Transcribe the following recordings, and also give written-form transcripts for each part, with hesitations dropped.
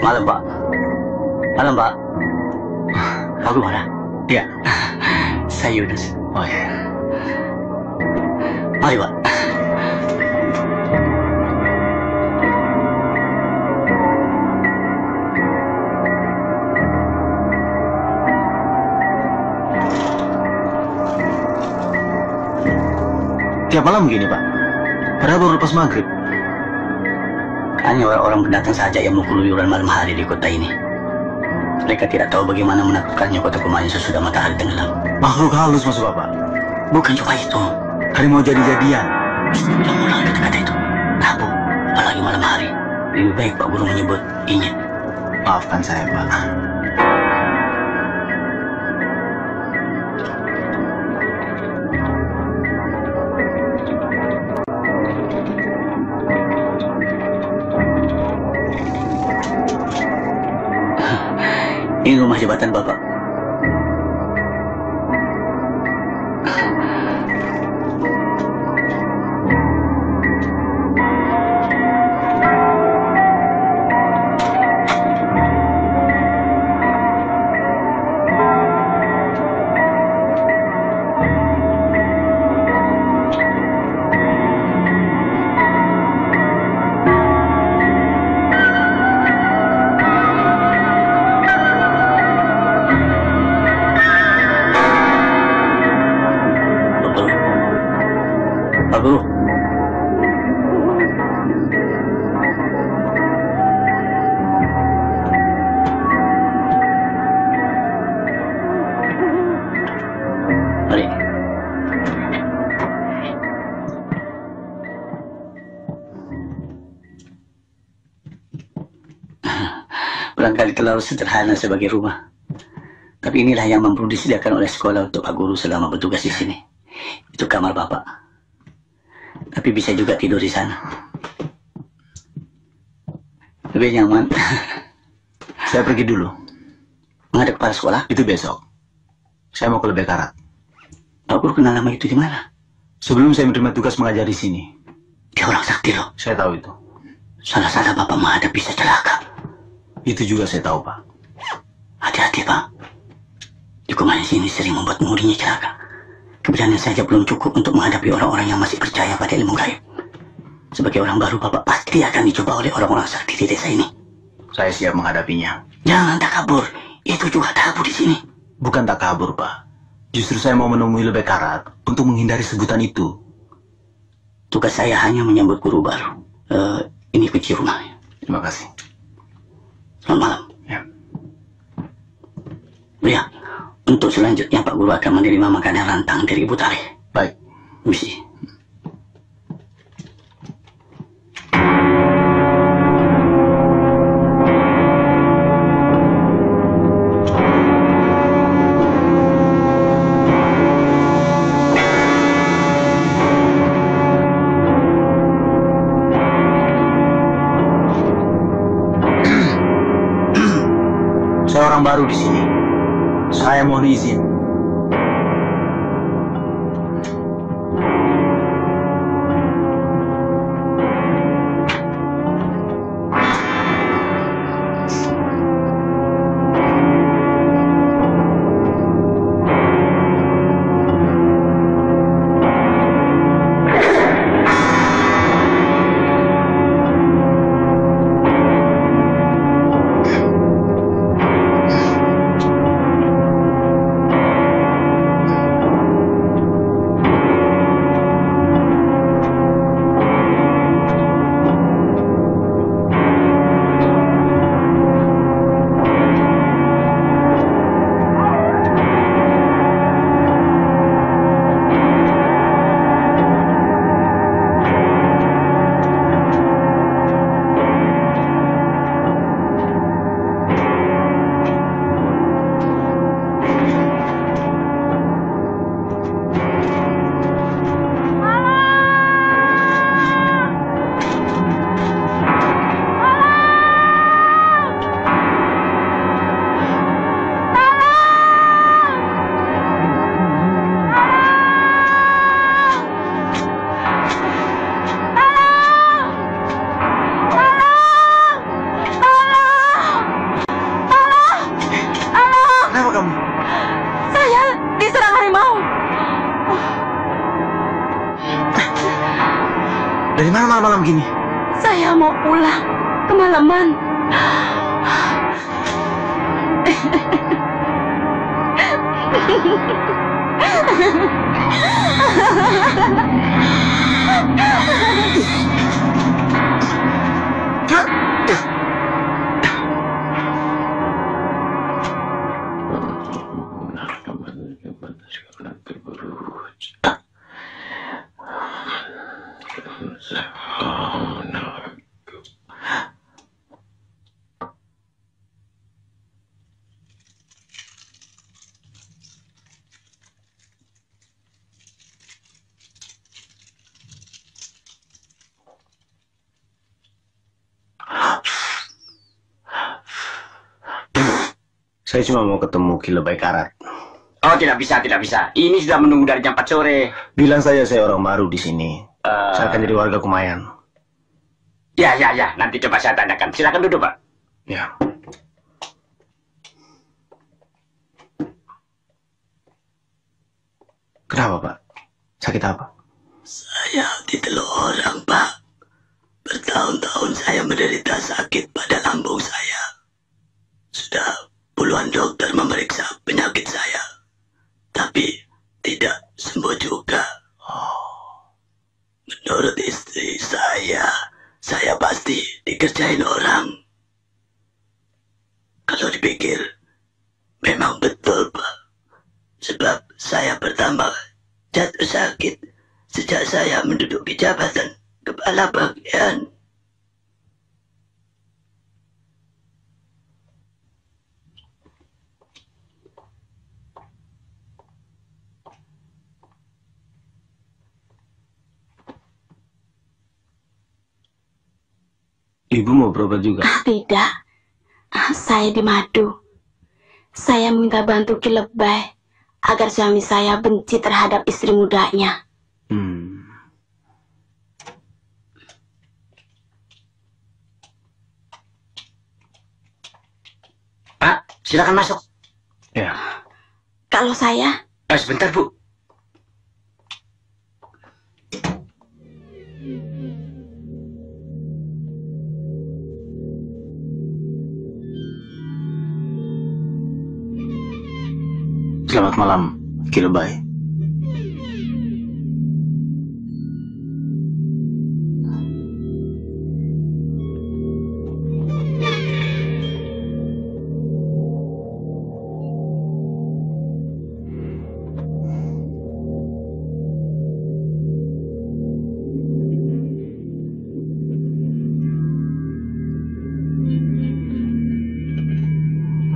Malam, Pak. Malam, Pak. Pak Guru mana? Iya. Saya Yunus. Oh ya. Mari, Pak. Tiap malam begini, Pak. Padahal baru lepas maghrib. Hanya orang-orang pendatang saja yang mau keluyuran malam hari di kota ini. Mereka tidak tahu bagaimana menakutkannya kota Kumayan sesudah matahari tenggelam. Makhluk halus maksud Bapak? Bukan cuma itu. Harimau jadi-jadian. Jangan ulang kata-kata itu. Tabu, apalagi malam hari. Lebih baik Pak Guru menyebut inyek. Maafkan saya, Pak. Ini rumah jabatan Bapak. Pak Guru. Mari. Barangkali terlalu sederhana sebagai rumah. Tapi inilah yang mampu disediakan oleh sekolah untuk Pak Guru selama bertugas di sini. Itu kamar Bapak. Tapi bisa juga tidur di sana. Lebih nyaman. Saya pergi dulu. Menghadap kepala sekolah? Itu besok. Saya mau ke Lebek Karat. Pak Guru kenal nama itu di mana? Sebelum saya menerima tugas mengajar di sini. Dia orang sakti loh. Saya tahu itu. Salah-salah Bapak menghadap bisa celaka. Itu juga saya tahu, Pak. Hati-hati, Pak. Di Kumayan sini sering membuat muridnya celaka. Keberanian saja belum cukup untuk menghadapi orang-orang yang masih percaya pada ilmu gaib. Sebagai orang baru, Bapak pasti akan dicoba oleh orang-orang sakti di desa ini. Saya siap menghadapinya. Jangan takabur. Itu juga tabu di sini. Bukan tak kabur, Pak. Justru saya mau menemui Lebek Karat untuk menghindari sebutan itu. Tugas saya hanya menyambut guru baru. Ini kunci rumahnya. Terima kasih. Selamat malam. Ya. Ya, untuk selanjutnya Pak Guru akan menerima makanan rantang dari Ibu Tareh. Baik. Misi. Saya orang baru di sini. Saya mohon izin. Dari mana malam-malam gini? Saya mau pulang. Kemalaman. Saya cuma mau ketemu Ki Lebay Karat. Oh, tidak bisa, tidak bisa. Ini sudah menunggu dari jam 4 sore. Bilang saja saya orang baru di sini. Saya akan jadi warga Kumayan. Ya. Nanti coba saya tanyakan. Silakan duduk, Pak. Ya. Kenapa, Pak? Sakit apa? Saya ditelan orang, Pak. Bertahun-tahun saya menderita sakit pada lambung saya. Sudah puluhan dokter memeriksa penyakit saya, tapi tidak sembuh juga. Menurut istri saya pasti dikerjain orang. Kalau dipikir, memang betul, Pak. Sebab saya pertama jatuh sakit sejak saya menduduki jabatan kepala bagian. Ibu mau berobat juga? Tidak. Saya di Madu. Saya minta bantu Ki Lebay agar suami saya benci terhadap istri mudanya. Pak, silakan masuk. Ya. Kalau saya... Sebentar, Bu. Selamat malam, Ki Lebay.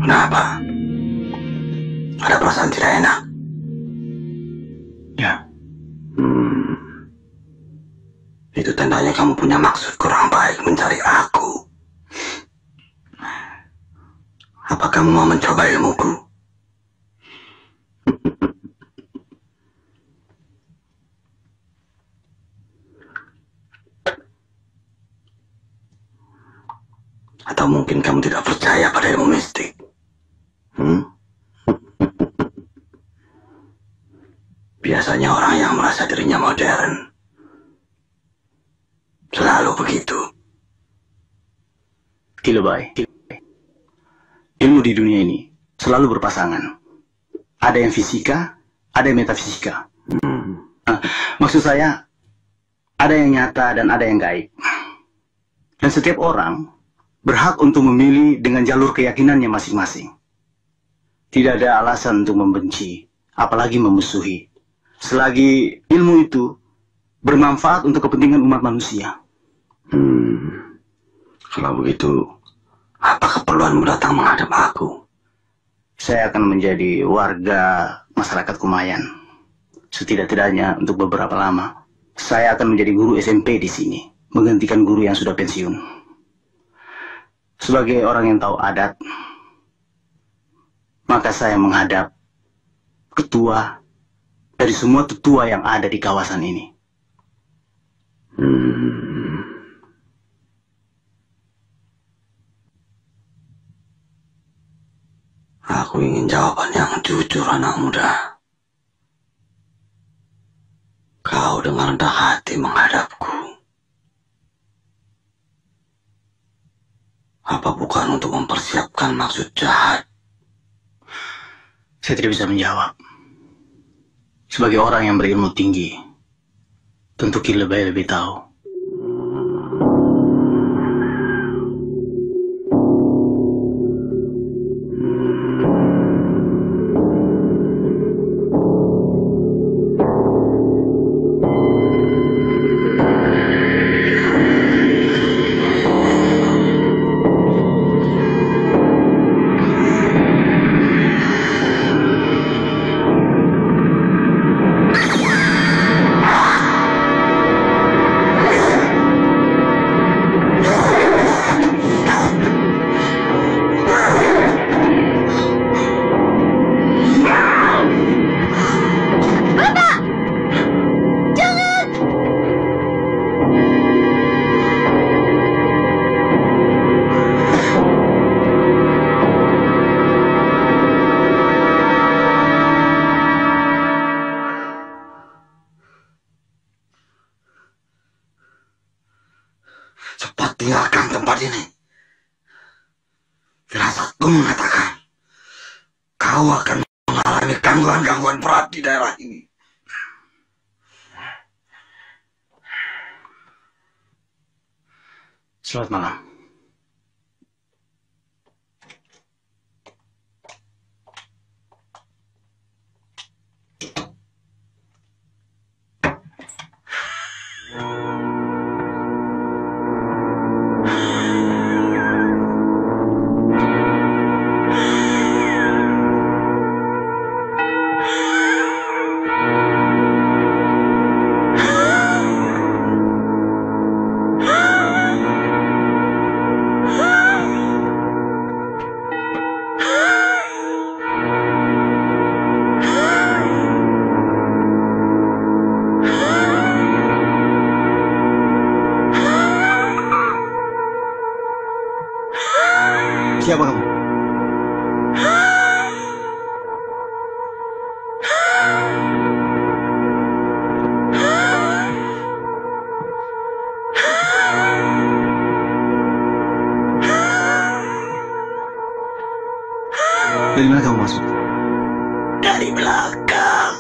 Kenapa? Ada perasaan tidak enak? Ya. Itu tandanya kamu punya maksud kurang baik mencari aku. Apa kamu mau mencoba ilmuku? Atau mungkin kamu tidak percaya pada ilmu mistik? Biasanya orang yang merasa dirinya modern selalu begitu. Ki Lebay, ilmu di dunia ini selalu berpasangan. Ada yang fisika, ada yang metafisika. Maksud saya, ada yang nyata dan ada yang gaib. Dan setiap orang berhak untuk memilih dengan jalur keyakinannya masing-masing. Tidak ada alasan untuk membenci, apalagi memusuhi, selagi ilmu itu bermanfaat untuk kepentingan umat manusia. Kalau begitu, apa keperluanmu datang menghadap aku? Saya akan menjadi warga masyarakat Kumayan. Setidak-tidaknya untuk beberapa lama. Saya akan menjadi guru SMP di sini, menggantikan guru yang sudah pensiun. Sebagai orang yang tahu adat, maka saya menghadap ketua dari semua tetua yang ada di kawasan ini. Aku ingin jawaban yang jujur, anak muda. Kau dengan rendah hati menghadapku. Apa bukan untuk mempersiapkan maksud jahat? Saya tidak bisa menjawab. Sebagai orang yang berilmu tinggi, tentu Ki lebih tahu. Cepat tinggalkan tempat ini. Firasatku mengatakan kau akan mengalami gangguan-gangguan berat di daerah ini. Selamat malam. Siapa kamu? Dari mana kamu masuk? Dari belakang.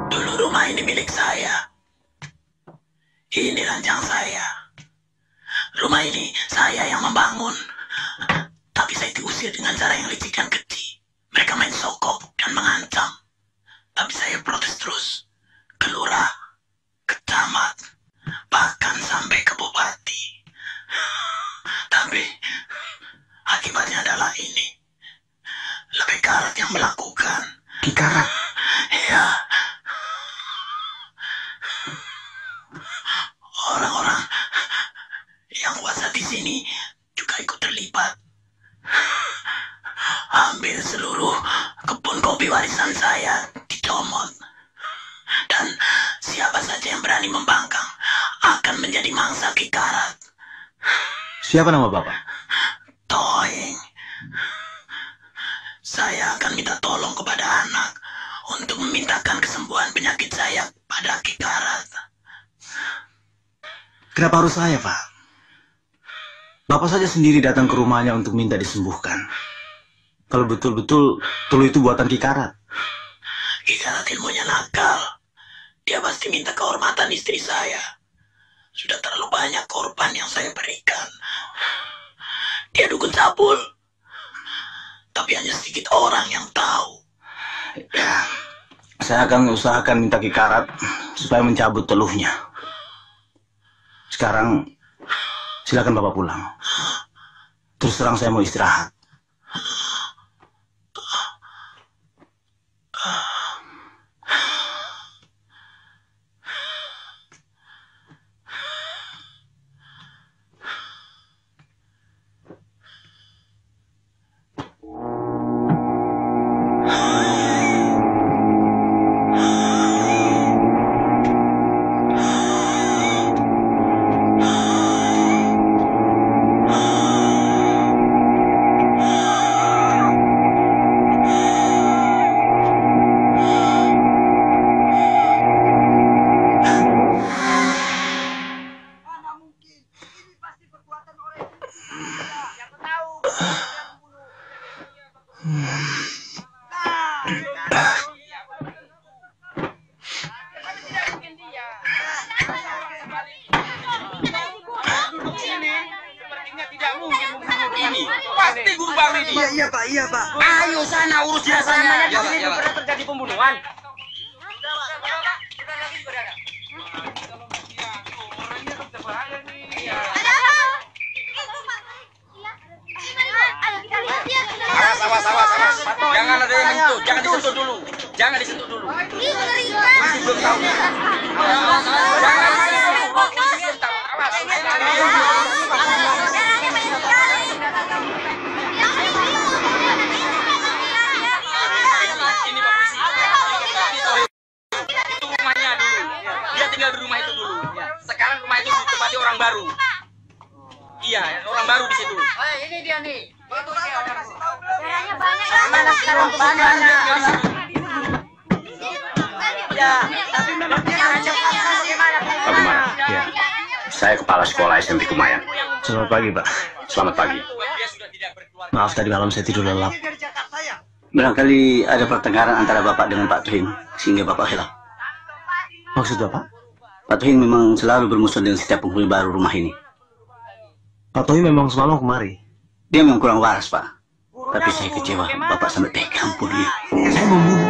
Dulu rumah ini milik saya. Ini ranjang saya. Rumah ini saya yang membangun. Tapi saya diusir dengan cara yang licik dan keji. Mereka main sokok dan mengancam. Tapi saya protes terus. Ke lurah, ke camat, bahkan sampai ke bupati. Tapi akibatnya adalah ini. Lebih karat yang melakukan. Ki Karat? Ya. Orang-orang yang kuasa di sini juga ikut terlibat. Hampir seluruh kebun kopi warisan saya dicomot. Dan siapa saja yang berani membangkang akan menjadi mangsa Ki Karat. Siapa nama Bapak? Toeng. Saya akan minta tolong kepada anak untuk memintakan kesembuhan penyakit saya pada Ki Karat. Kenapa harus saya, Pak? Bapak saja sendiri datang ke rumahnya untuk minta disembuhkan. Kalau betul-betul Tulu itu buatan Ki Karat. Ki Karat ilmunya nakal. Dia pasti minta kehormatan istri saya. Sudah terlalu banyak korban yang saya berikan. Dia dukun cabul. Tapi hanya sedikit orang yang tahu. Ya, saya akan usahakan minta Ki Karat supaya mencabut teluhnya. Sekarang silakan Bapak pulang. Terus terang saya mau istirahat. Ini pasti guru baru ini. Iya Pak. Ayo sana urus jasanya. Di sini pernah terjadi pembunuhan. Awas. Jangan ada yang menyentuh, jangan disentuh dulu. Masih belum tahu. Jangan ini Pak Polisi. Itu rumahnya dulu. Dia tinggal di rumah itu dulu. Sekarang rumah itu ditempati orang baru. Iya, orang baru di situ. Ini dia nih. Darahnya banyak. Mana sekarang banyak. Ya, tapi memang dia ngajak bagaimana? Pak Kumar, Ya. saya kepala sekolah SMP Kumayan. Selamat pagi, Pak. Selamat pagi. Maaf tadi malam saya tidur lelap. Barangkali ada pertengkaran antara Bapak dengan Pak Tuhin, sehingga Bapak hilaf. Maksud Bapak? Pak Tuhin memang selalu bermusuh dengan setiap penghuni baru rumah ini. Pak Tohi memang semalam kemari. Dia memang kurang waras, Pak. Tapi saya kecewa, Bapak sampai tega membunuh dia. Saya membunuh.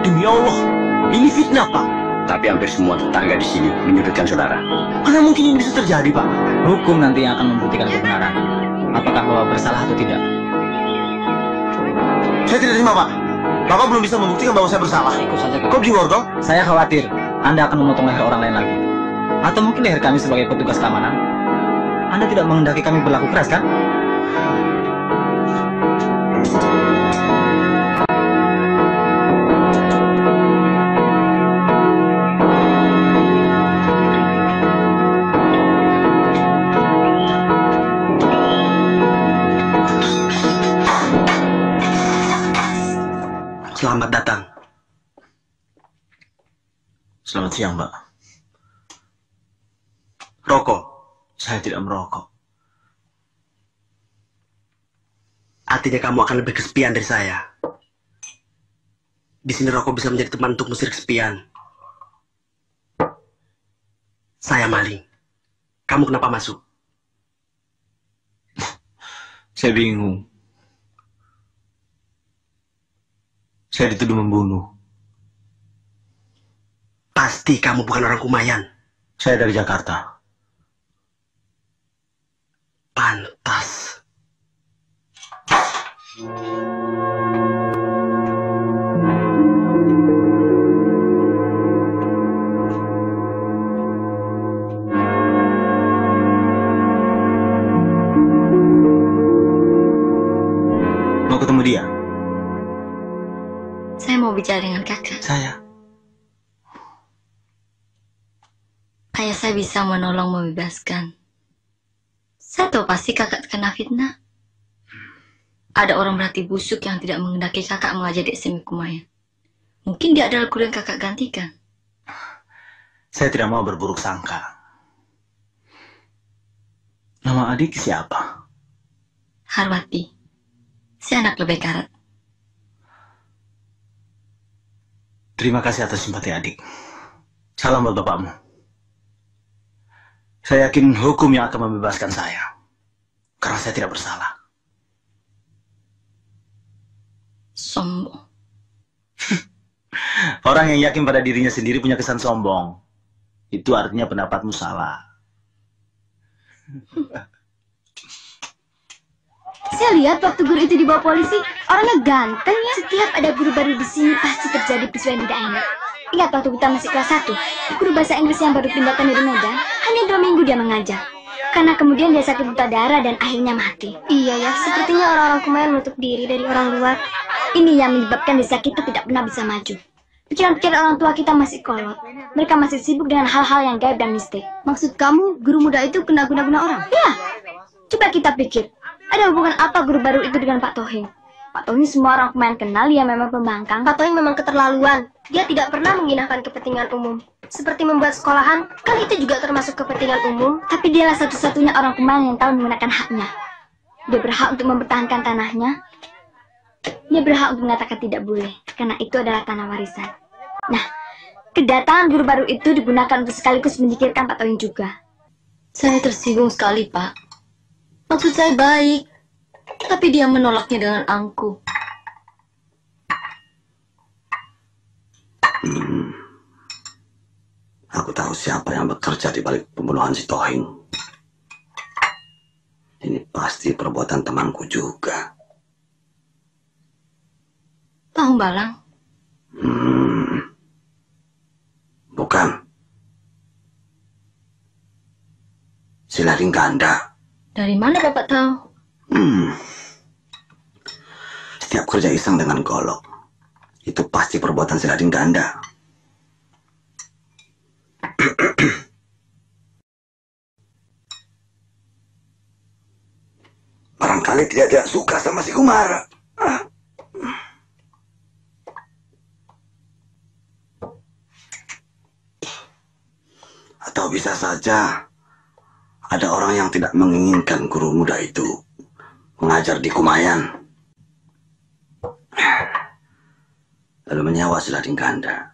Demi Allah, ini fitnah, Pak. Tapi hampir semua tetangga di sini menyudutkan saudara. Mana mungkin ini bisa terjadi, Pak? Hukum nanti yang akan membuktikan kebenaran. Apakah Bapak bersalah atau tidak? Saya tidak terima, Pak. Bapak belum bisa membuktikan bahwa saya bersalah. Ikut saja. Kok bingung, Gorgol? Saya khawatir Anda akan memotong leher orang lain lagi. Atau mungkin leher kami sebagai petugas keamanan. Anda tidak menghendaki kami berlaku keras, kan? Selamat datang. Selamat siang, Mbak. Rokok. Saya tidak merokok. Artinya kamu akan lebih kesepian dari saya. Di sini rokok bisa menjadi teman untuk mengusir kesepian. Saya maling. Kamu kenapa masuk? Saya bingung. Saya dituduh membunuh. Pasti kamu bukan orang Kumayan. Saya dari Jakarta. Pantas. Mau ketemu dia? Saya mau bicara dengan kakak. Saya. Ayah saya bisa menolong membebaskan. Saya tahu pasti kakak terkena fitnah. Ada orang berhati busuk yang tidak menghendaki kakak mengajar di SMP Kumayan. Mungkin dia adalah guru yang kakak gantikan. Saya tidak mau berburuk sangka. Nama adik siapa? Harwati. Si anak lebih karat. Terima kasih atas simpati adik. Salam buat bapakmu. Saya yakin hukum yang akan membebaskan saya. Karena saya tidak bersalah. Sombong. Orang yang yakin pada dirinya sendiri punya kesan sombong. Itu artinya pendapatmu salah. Saya lihat waktu guru itu dibawa polisi, orangnya ganteng ya. Setiap ada guru baru di sini pasti terjadi peristiwa yang tidak enak. Ingat waktu kita masih kelas 1, guru bahasa Inggris yang baru pindahkan dari Medan, hanya 2 minggu dia mengajar. Karena kemudian dia sakit buta darah dan akhirnya mati. Iya ya, sepertinya orang-orang Kumayan menutup diri dari orang luar. Ini yang menyebabkan desa kita tidak pernah bisa maju. Pikiran-pikiran orang tua kita masih kolot. Mereka masih sibuk dengan hal-hal yang gaib dan mistik. Maksud kamu, guru muda itu kena guna-guna orang? Ya, coba kita pikir. Ada hubungan apa guru baru itu dengan Pak Tohing? Pak Tohing semua orang Kumayan kenal, dia memang pembangkang. Pak Tohing memang keterlaluan. Dia tidak pernah menggunakan kepentingan umum. Seperti membuat sekolahan, kan itu juga termasuk kepentingan umum. Tapi dialah satu-satunya orang Kumayan yang tahu menggunakan haknya. Dia berhak untuk mempertahankan tanahnya. Dia berhak untuk mengatakan tidak boleh, karena itu adalah tanah warisan. Nah, kedatangan guru baru itu digunakan untuk sekaligus menyingkirkan Pak Tohing juga. Saya tersinggung sekali, Pak. Maksud saya baik, tapi dia menolaknya dengan angkuh. Aku tahu siapa yang bekerja di balik pembunuhan si Tohing. Ini pasti perbuatan temanku juga. Tahu Balang? Bukan. Si Lading Ganda. Dari mana Bapak tahu? Setiap kerja iseng dengan golok, itu pasti perbuatan si Lading Ganda. Barangkali tidak suka sama si Kumara. Atau bisa saja ada orang yang tidak menginginkan guru muda itu mengajar di Kumayan, lalu menyewa si Lading Ganda.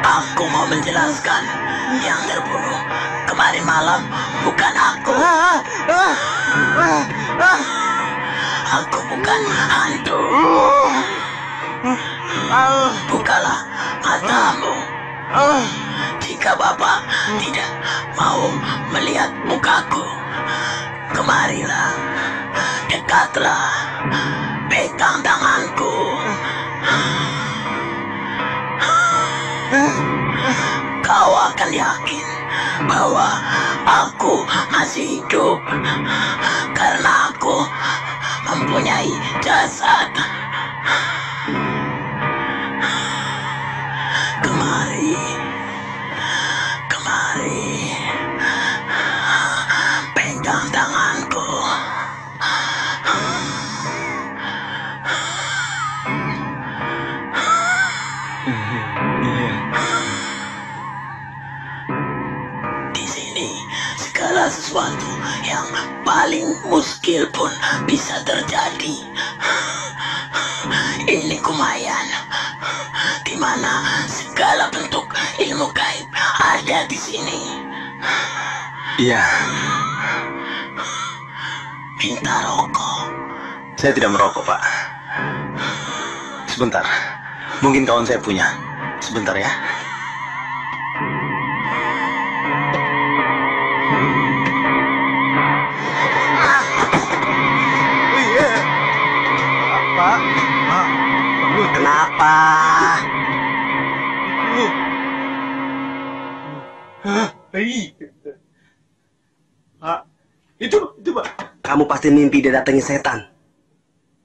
Aku mau menjelaskan, yang terbunuh kemarin malam bukan aku. Aku bukan hantu. Bukalah matamu. Jika Bapak tidak mau melihat mukaku, kemarilah, dekatlah, pegang tanganku. Kau akan yakin bahwa aku masih hidup karena aku mempunyai jasad. Kemari, kemari, pegang tanganku. Segala sesuatu yang paling muskil pun bisa terjadi. Ini Kumayan, di mana segala bentuk ilmu gaib ada di sini. Iya. Minta rokok. Saya tidak merokok, Pak. Sebentar. Mungkin kawan saya punya. Sebentar ya. Pak, kenapa? Pak, itu Pak. Kamu pasti mimpi dia datangi setan.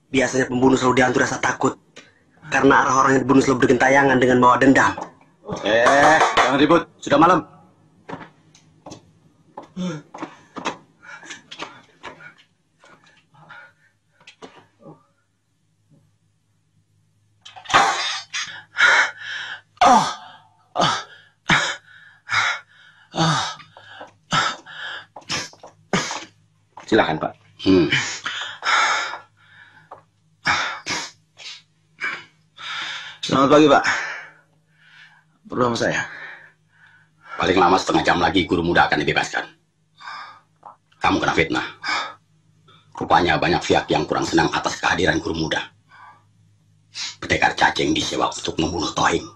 Biasanya pembunuh selalu dihantui rasa takut karena arah orang yang dibunuh selalu bergentayangan dengan bawa dendam. Jangan ribut, sudah malam. Silakan, Pak. Selamat pagi, Pak. Perlu sama saya? Paling lama setengah jam lagi guru muda akan dibebaskan. Kamu kena fitnah. Rupanya banyak pihak yang kurang senang atas kehadiran guru muda. Pendekar cacing disewa untuk membunuh Tohing.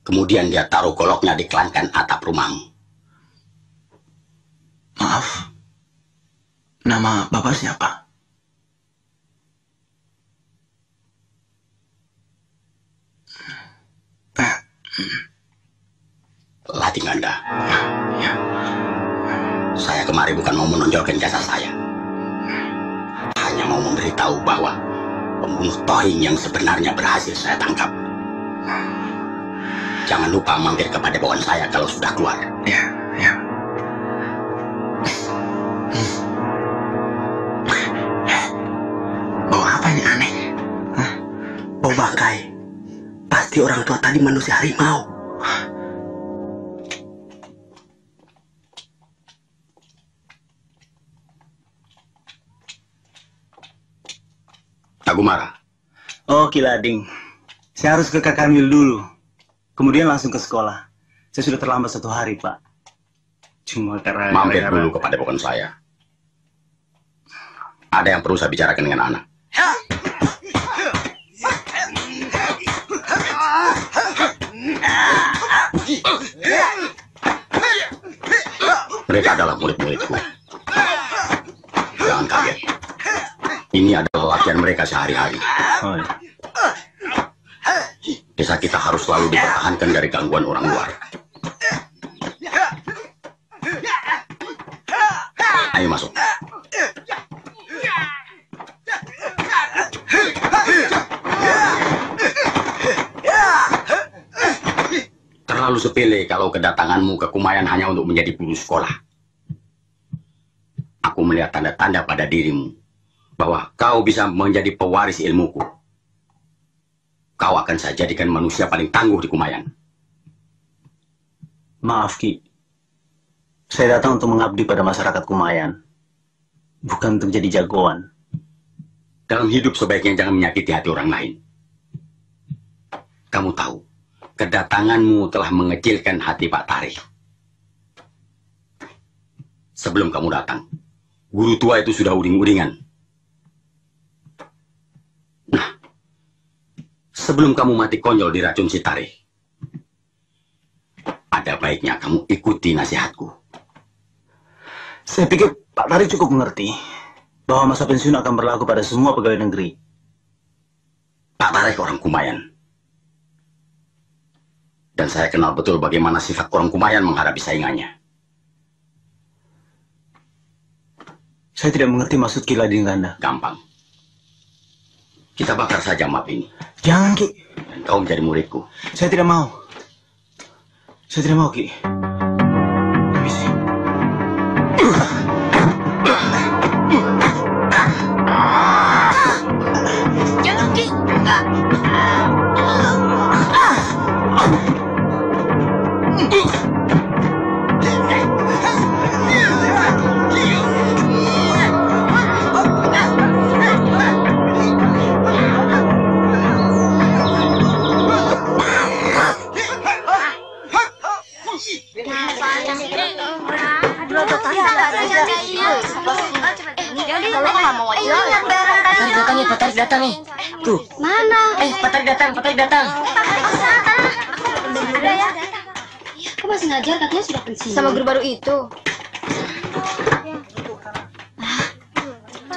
Kemudian dia taruh goloknya di kelangkan atap rumahmu. Maaf. Nama Bapak siapa? Latih Ganda. Ya. Saya kemari bukan mau menonjolkan jasa saya. Hanya mau memberitahu bahwa pembunuh Tohing yang sebenarnya berhasil saya tangkap. Jangan lupa mampir kepada bawaan saya kalau sudah keluar. Ya, ya. Bau apa ini aneh? Hah? Bau bangkai. Pasti orang tua tadi manusia harimau. Tagumara. Oh, Kilading. Saya harus ke Kak Kamil dulu. Kemudian langsung ke sekolah. Saya sudah terlambat 1 hari, Pak. Cuma karena... Mampir dulu kepada pokon saya. Ada yang perlu saya bicarakan dengan anak. Mereka adalah murid-muridku. Jangan kaget. Ini adalah latihan mereka sehari-hari. Oh, ya. Desa kita harus selalu dipertahankan dari gangguan orang luar. Ayo masuk. Terlalu sepele kalau kedatanganmu ke Kumayan hanya untuk menjadi guru sekolah. Aku melihat tanda-tanda pada dirimu bahwa kau bisa menjadi pewaris ilmuku. Kau akan saya jadikan manusia paling tangguh di Kumayan. Maaf, Ki. Saya datang untuk mengabdi pada masyarakat Kumayan. Bukan untuk jadi jagoan. Dalam hidup sebaiknya jangan menyakiti hati orang lain. Kamu tahu, kedatanganmu telah mengecilkan hati Pak Tarikh. Sebelum kamu datang, guru tua itu sudah uring-uringan. Nah, sebelum kamu mati konyol diracun si Tarikh, ada baiknya kamu ikuti nasihatku. Saya pikir Pak Tarikh cukup mengerti bahwa masa pensiun akan berlaku pada semua pegawai negeri. Pak Tarikh orang Kumayan. Dan saya kenal betul bagaimana sifat orang Kumayan menghadapi saingannya. Saya tidak mengerti maksud Kilading Ganda. Gampang. Kita bakar saja map ini. Jangan, Ki. Dan kau menjadi muridku. Saya tidak mau. Saya tidak mau, Ki. Permisi. Jangan, Ki. Pak Tarikh datang nih. Tuh. Mana? Pak Tarikh datang, Pak Tarikh datang. Ada ya? Kok masih ngajar katanya sudah pensiun? Sama guru baru itu.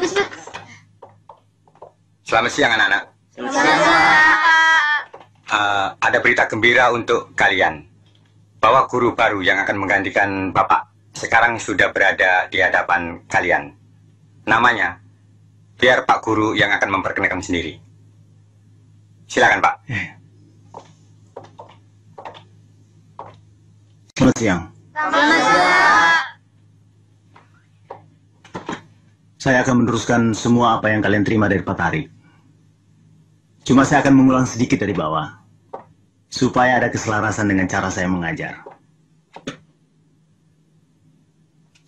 Cepet. Selamat siang anak-anak. Ada berita gembira untuk kalian. Bahwa guru baru yang akan menggantikan Bapak sekarang sudah berada di hadapan kalian. Namanya, biar Pak Guru yang akan memperkenalkan sendiri. Silakan, Pak. Selamat siang. Selamat siang. Saya akan meneruskan semua apa yang kalian terima dari Pak Tarikh. Cuma saya akan mengulang sedikit dari bawah, supaya ada keselarasan dengan cara saya mengajar.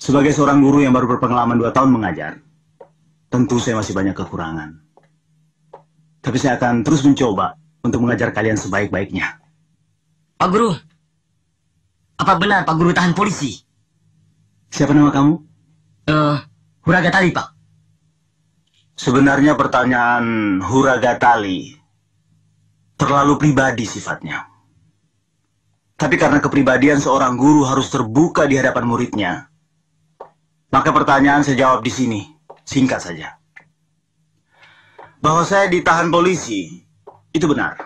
Sebagai seorang guru yang baru berpengalaman 2 tahun mengajar, tentu saya masih banyak kekurangan. Tapi saya akan terus mencoba untuk mengajar kalian sebaik-baiknya. Pak Guru, apa benar Pak Guru tahan polisi? Siapa nama kamu? Huragatali, Pak. Sebenarnya pertanyaan Huragatali terlalu pribadi sifatnya. Tapi karena kepribadian seorang guru harus terbuka di hadapan muridnya, maka pertanyaan saya jawab di sini, singkat saja. Bahwa saya ditahan polisi, itu benar.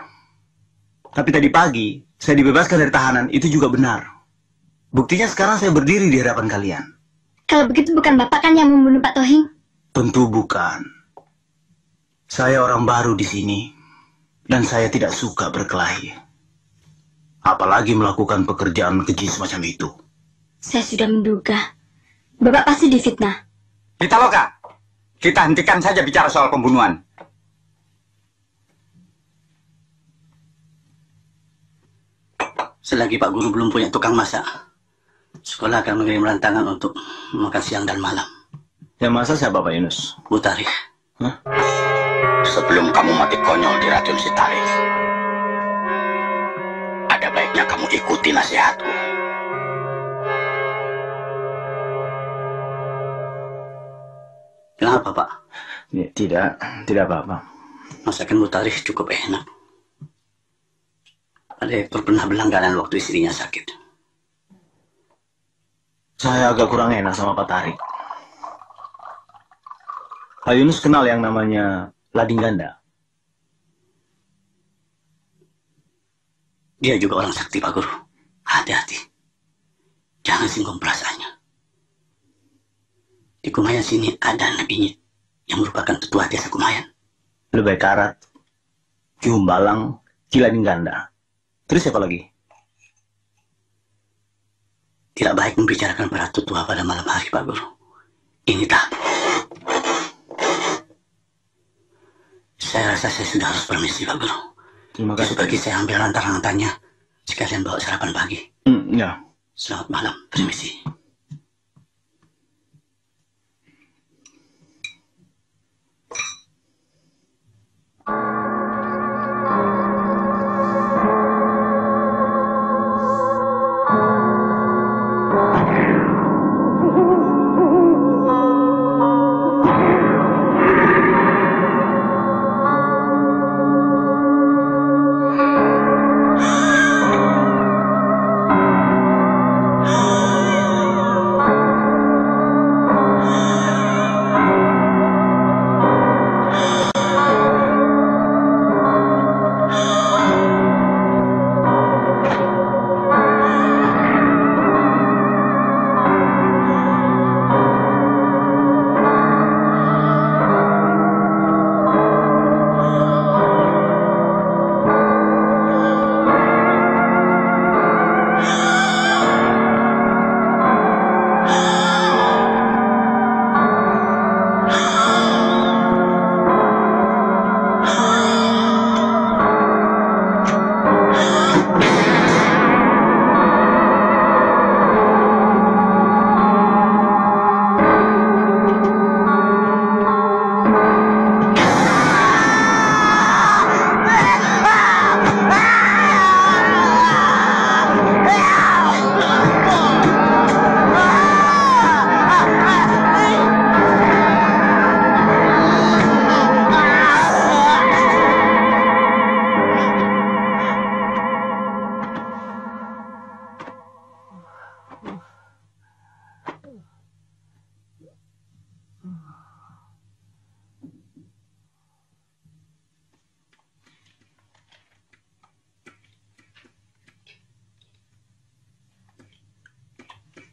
Tapi tadi pagi, saya dibebaskan dari tahanan, itu juga benar. Buktinya sekarang saya berdiri di hadapan kalian. Kalau begitu bukan Bapak kan yang membunuh Pak Tohing? Tentu bukan. Saya orang baru di sini, dan saya tidak suka berkelahi. Apalagi melakukan pekerjaan keji semacam itu. Saya sudah menduga. Bapak pasti difitnah. Pitaloka, kita hentikan saja bicara soal pembunuhan. Selagi Pak Guru belum punya tukang masak, sekolah akan mengirim rantangan untuk makan siang dan malam. Yang masak siapa Pak Yunus? Bu Tarikh. Hah? Sebelum kamu mati konyol di racun si Tarikh, ada baiknya kamu ikuti nasihatku. Kenapa Pak? Ya, tidak apa-apa. Masakan Bu Tarikh cukup enak. Pak Direktur pernah berlangganan waktu istrinya sakit. Saya agak kurang enak sama Pak Tarikh. Pak Yunus kenal yang namanya Lading Ganda? Dia juga orang sakti Pak Guru. Hati-hati. Jangan singgung perasaannya. Di Kumayan sini ada Nabi Nyit yang merupakan tetua desa Kumayan. Lebay Karat, Ki Humbalang, Ki Lading Ganda. Terus siapa lagi? Tidak baik membicarakan para tetua pada malam hari Pak Guru. Ini tabu. Saya rasa saya sudah harus permisi Pak Guru. Terima kasih. Besok pagi saya ambil rantangannya. Sekalian bawa sarapan pagi. Ya. Selamat malam. Permisi.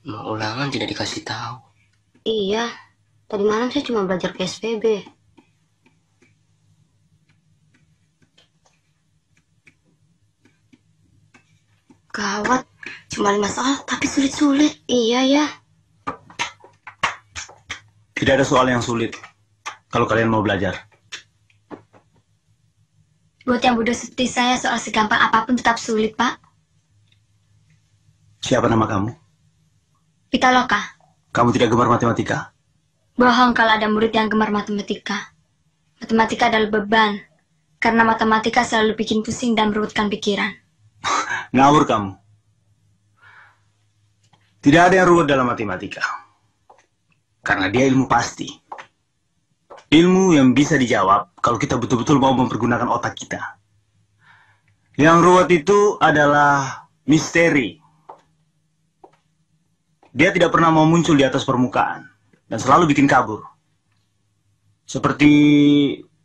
Mau ulangan tidak dikasih tahu. Iya, tadi malam saya cuma belajar PSBB. Gawat, cuma 5 soal tapi sulit-sulit. Iya ya. Tidak ada soal yang sulit kalau kalian mau belajar. Buat yang bodoh seperti saya, soal segampang apapun tetap sulit, Pak. Siapa nama kamu? Pitaloka. Kamu tidak gemar matematika? Bohong kalau ada murid yang gemar matematika. Matematika adalah beban, karena matematika selalu bikin pusing dan meruwetkan pikiran. Ngawur kamu. Tidak ada yang ruwet dalam matematika. Karena dia ilmu pasti. Ilmu yang bisa dijawab kalau kita betul-betul mau mempergunakan otak kita. Yang ruwet itu adalah misteri. Dia tidak pernah mau muncul di atas permukaan dan selalu bikin kabur. Seperti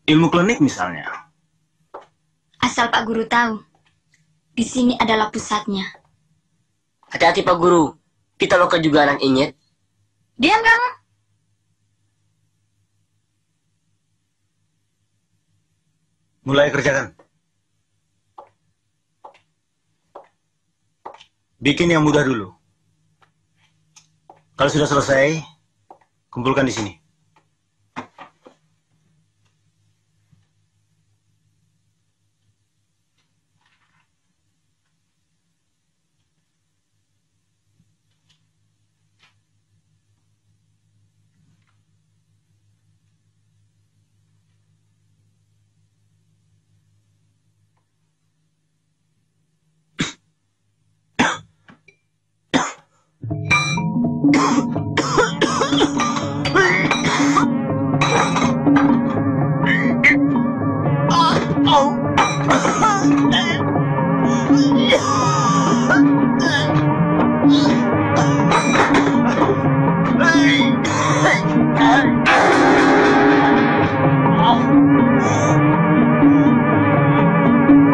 ilmu klinik misalnya. Asal Pak Guru tahu, Di sini adalah pusatnya. Hati-hati Pak Guru. Pitaloka juga anak Inyet. Diam kamu. Mulai kerjakan. Bikin yang mudah dulu. Kalau sudah selesai, kumpulkan di sini.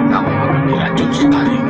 Kamu akan diracun si Karim.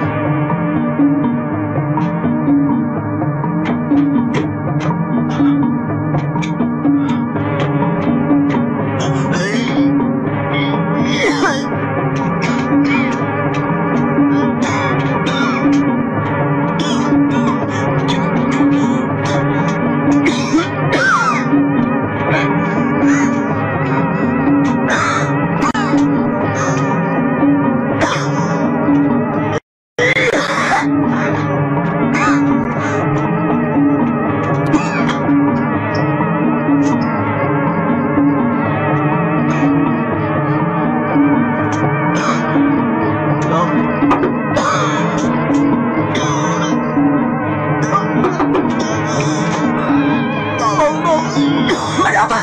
Ada apa?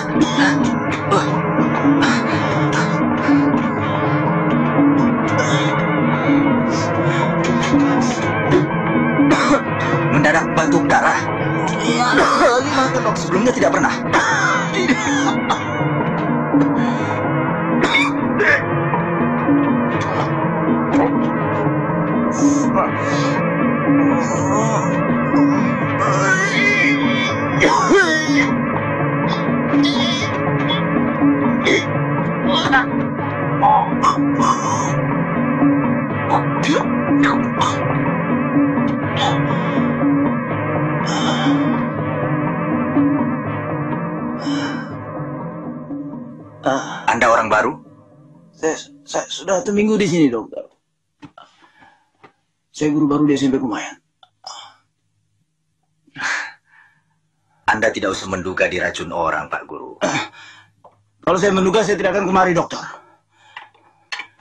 Mendadak batuk darah. Gimana dok? Sebelumnya tidak pernah. Anda orang baru? Saya sudah 1 minggu di sini, dokter. Saya guru baru di SMP Kumayan. Anda tidak usah menduga diracun orang, Pak Guru. Kalau saya menduga, saya tidak akan kemari, dokter.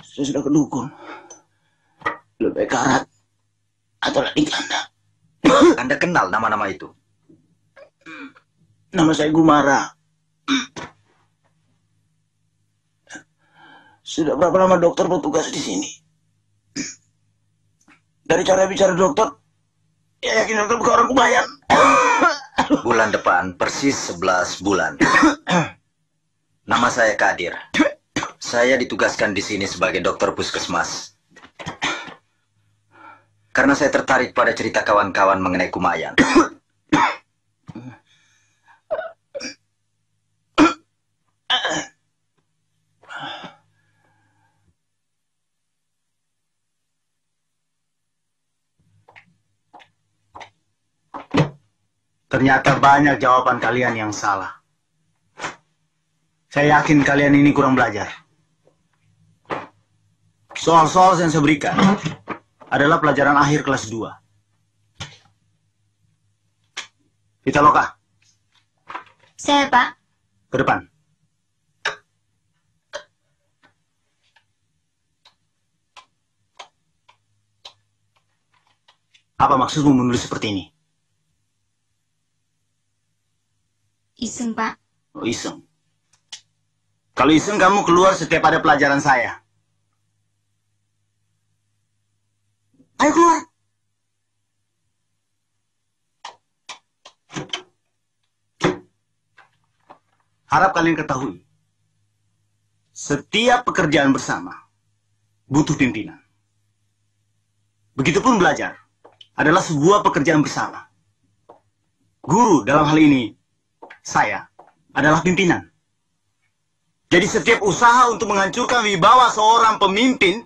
Saya sudah ke dukun. Lebih karat. Atau lagi ganda. Anda kenal nama-nama itu? Nama saya Gumara. Sudah berapa lama dokter bertugas di sini? Dari cara bicara dokter, ya yakin dokter bukan orang Kumayan. Bulan depan, persis 11 bulan. Nama saya Kadir. Saya ditugaskan di sini sebagai dokter puskesmas. Karena saya tertarik pada cerita kawan-kawan mengenai Kumayan. Ternyata banyak jawaban kalian yang salah. Saya yakin kalian ini kurang belajar. Soal-soal yang saya berikan adalah pelajaran akhir kelas 2. Pitaloka. Saya, Pak. Ke depan. Apa maksudmu menulis seperti ini? Iseng, Pak. Oh, iseng. Kalau iseng, kamu keluar setiap ada pelajaran saya. Ayo keluar. Harap kalian ketahui, setiap pekerjaan bersama butuh pimpinan. Begitupun belajar adalah sebuah pekerjaan bersama. Guru dalam hal ini, saya, adalah pimpinan. Jadi setiap usaha untuk menghancurkan wibawa seorang pemimpin,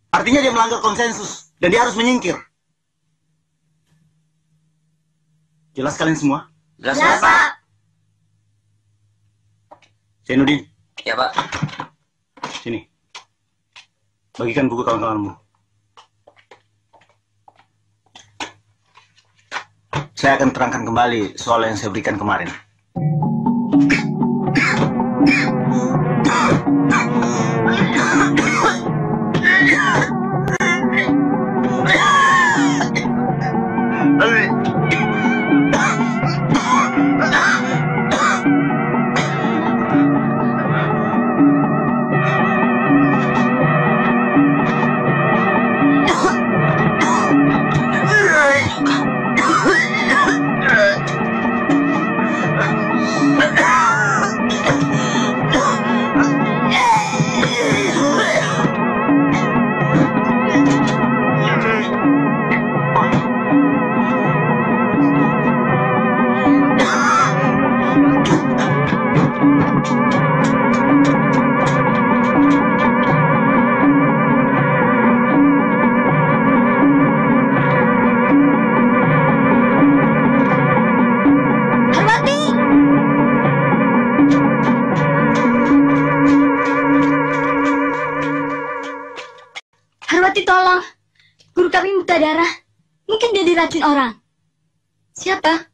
artinya dia melanggar konsensus, dan dia harus menyingkir. Jelas kalian semua? Jelas, Pak. Zainuddin. Ya, Pak. Sini. Bagikan buku kawan-kawanmu. Saya akan terangkan kembali soal yang saya berikan kemarin. Harwati, tolong. Guru kami buta darah. Mungkin dia diracun orang. Siapa?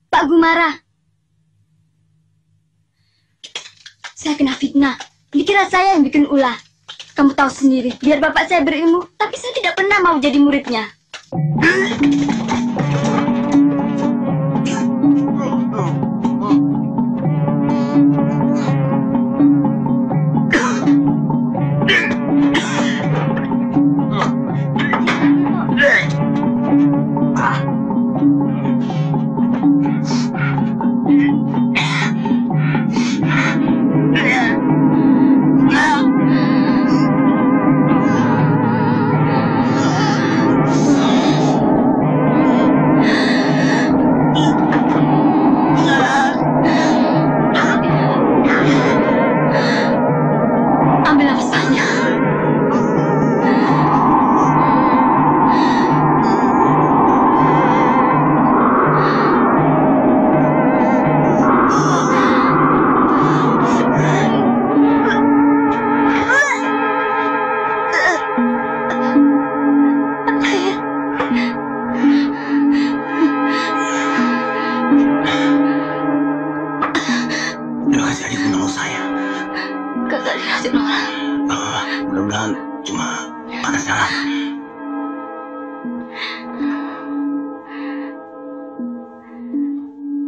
Pak Gumara. Saya kena fitnah. Dikira saya yang bikin ulah. Kamu tahu sendiri, biar bapak saya berilmu, tapi saya tidak pernah mau jadi muridnya.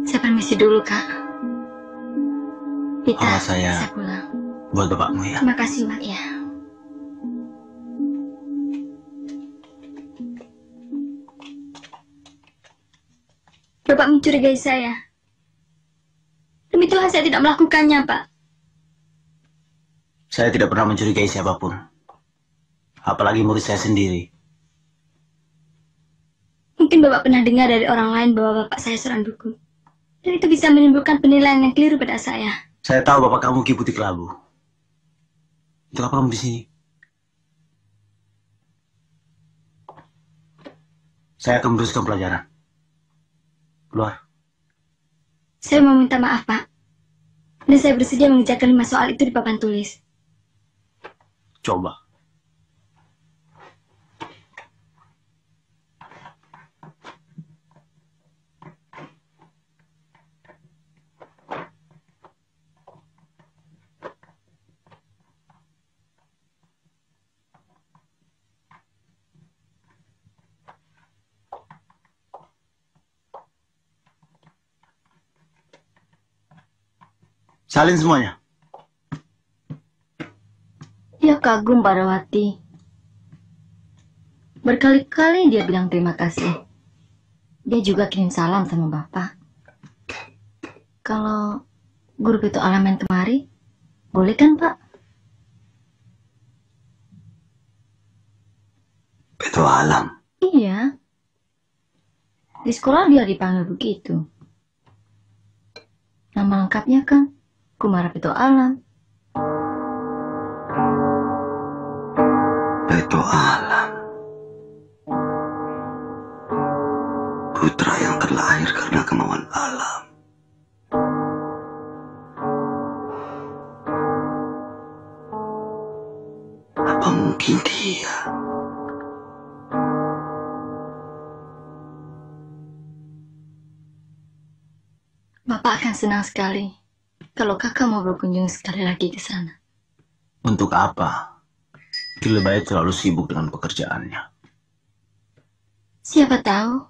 Saya permisi dulu, Kak. Kita saya pulang. Buat bapakmu ya. Terima kasih, Mak. Ya. Bapak mencurigai saya. Demi Tuhan saya tidak melakukannya, Pak. Saya tidak pernah mencurigai siapapun. Apalagi murid saya sendiri. Mungkin Bapak pernah dengar dari orang lain bahwa Bapak saya seorang dukun. Dan itu bisa menimbulkan penilaian yang keliru pada saya. Saya tahu Bapak kamu Ki Putih Kelabu. Untuk apa kamu di sini? Saya akan meneruskan pelajaran. Keluar. Saya mau minta maaf, Pak. Dan saya bersedia mengerjakan 5 soal itu di papan tulis. Coba. Salin semuanya. Dia kagum Parawati. Berkali-kali dia bilang terima kasih. Dia juga kirim salam sama Bapak. Kalau guru itu alaman kemari, boleh kan, Pak? Beto Peto Alam. Iya. Di sekolah dia dipanggil begitu. Nama lengkapnya kan Kumara Peto Alam. Peto Alam. Putra yang terlahir karena kemauan alam. Apa mungkin dia? Bapak akan senang sekali kalau kakak mau berkunjung sekali lagi ke sana. Untuk apa? Lebih baik terlalu sibuk dengan pekerjaannya. Siapa tahu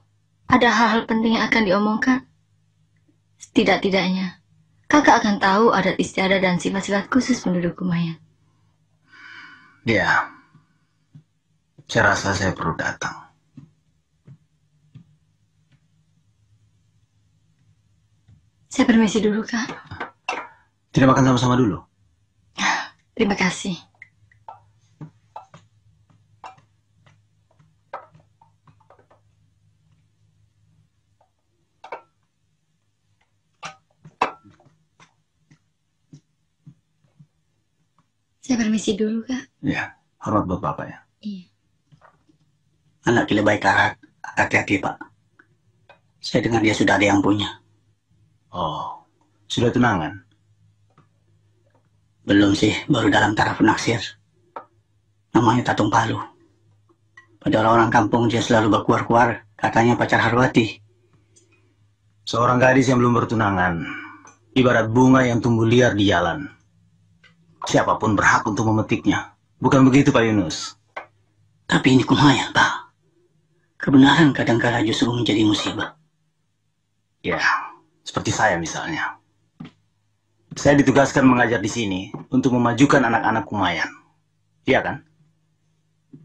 ada hal-hal penting yang akan diomongkan. Setidak-tidaknya kakak akan tahu adat istiadat dan sifat-sifat khusus penduduk Kumayan. Ya, saya rasa saya perlu datang. Saya permisi dulu, Kak. Tidak makan sama-sama dulu? Terima kasih. Saya permisi dulu, Kak. Ya, hormat buat Bapak ya. Iya. Anak lebih baik Karat. Hati-hati, Pak. Saya dengar dia sudah ada yang punya. Oh, sudah tunangan? Belum sih, baru dalam taraf naksir. Namanya Tatung Palu. Pada orang-orang kampung dia selalu berkuar-kuar, katanya pacar Harwati. Seorang gadis yang belum bertunangan, ibarat bunga yang tumbuh liar di jalan. Siapapun berhak untuk memetiknya. Bukan begitu, Pak Yunus? Tapi ini Kumayan, Pak. Kebenaran kadang-kala justru menjadi musibah. Ya, seperti saya misalnya. Saya ditugaskan mengajar di sini untuk memajukan anak-anak Kumayan. Iya kan?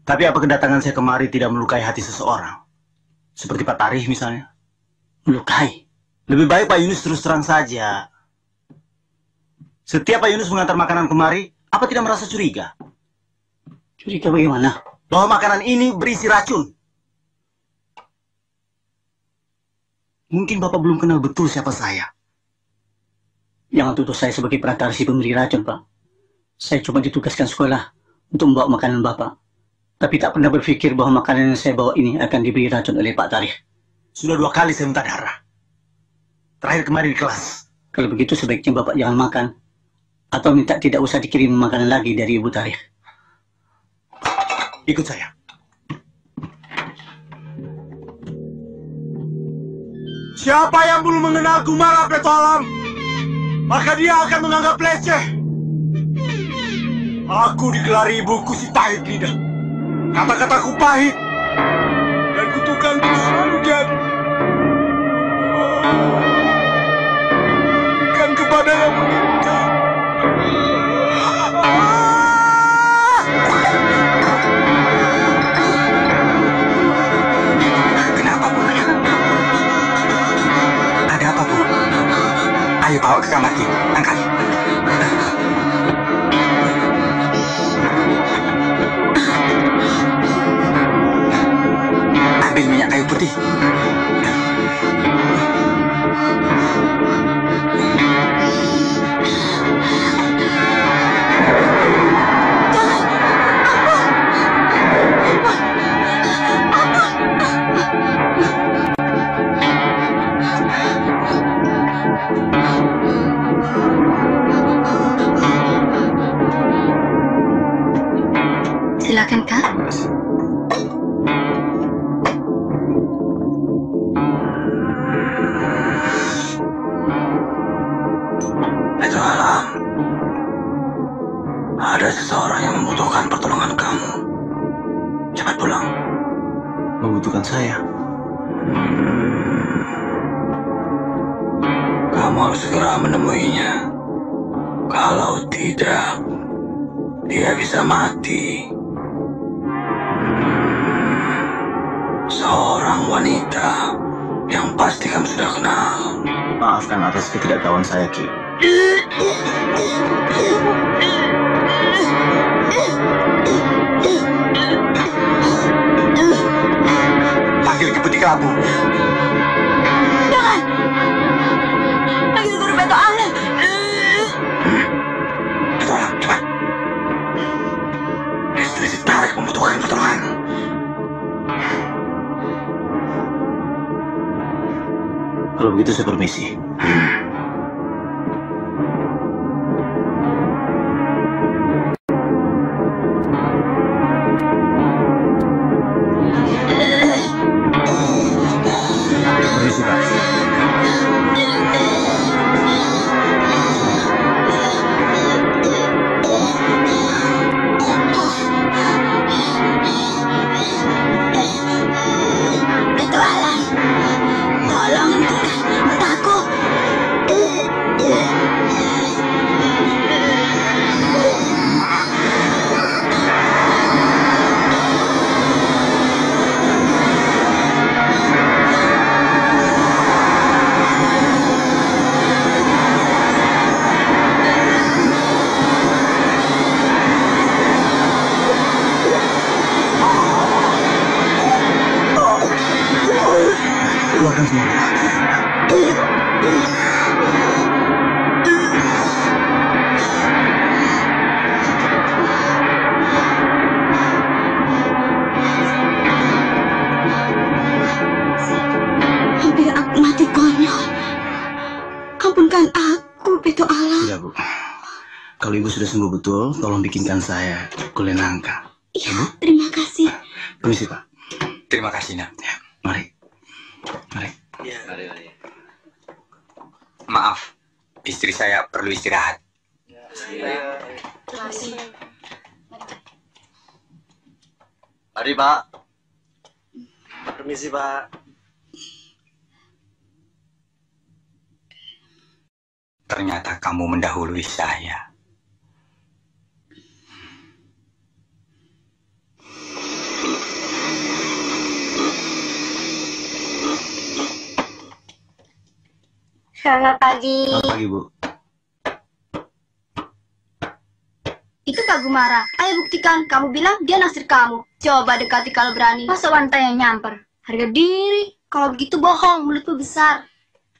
Tapi apa kedatangan saya kemari tidak melukai hati seseorang? Seperti Pak Tarih misalnya. Melukai? Lebih baik Pak Yunus terus terang saja. Setiap Pak Yunus mengantar makanan kemari, apa tidak merasa curiga? Curiga bagaimana? Bahwa makanan ini berisi racun. Mungkin Bapak belum kenal betul siapa saya. Jangan tuduh saya sebagai perantara si pemberi racun, Pak. Saya cuma ditugaskan sekolah untuk membawa makanan Bapak. Tapi tak pernah berpikir bahwa makanan yang saya bawa ini akan diberi racun oleh Pak Tarih. Sudah 2 kali saya minta darah. Terakhir kemarin di kelas. Kalau begitu sebaiknya Bapak jangan makan. Atau minta tidak usah dikirim makanan lagi dari Ibu Tarih. Ikut saya. Siapa yang belum mengenal Kumara Peto Alam, maka dia akan menganggap leceh. Aku digelari ibuku si pahit lidah. Kata-kataku pahit. Dan kutukanku selalu jadi. Bukan kepada yang menginginkan. Kenapa, Bu? Ada apa, Bu? Ayo bawa ke kamar, Ki. Angkat. Ambil minyak kayu putih. Silakan, Kak. Peto Alam, ada seseorang yang membutuhkan pertolongan kamu. Cepat pulang. Membutuhkan saya? Kamu harus segera menemuinya. Kalau tidak, dia bisa mati. Seorang wanita yang pasti kamu sudah kenal. Maafkan atas ketidaktahuan saya, Ki. kelabu. Jangan. Lagi guru Beto Allah. Tolong, cepat. Istri si Tarik membutuhkan pertolongan. Kalau begitu saya permisi. Permisi, Pak. Beto Allah. Tolong mataku. Keluarkan semua. Hampir aku mati konyol. Ampunkan aku, Beto Allah. Tidak, Bu. Kalau Ibu sudah sembuh betul, tolong bikinkan saya gulai nangka. Iya, terima kasih. Permisi, Pak. Terima kasih, Nak. Ya, mari. Mari. Ya. Maaf, istri saya perlu istirahat. Mari, Pak. Permisi, Pak. Ternyata kamu mendahului saya. Selamat pagi. Selamat pagi, Bu. Itu Kak Gumara. Ayo buktikan. Kamu bilang dia naksir kamu. Coba dekati kalau berani. Masa wanita yang nyamper? Harga diri. Kalau begitu bohong. Mulutmu besar.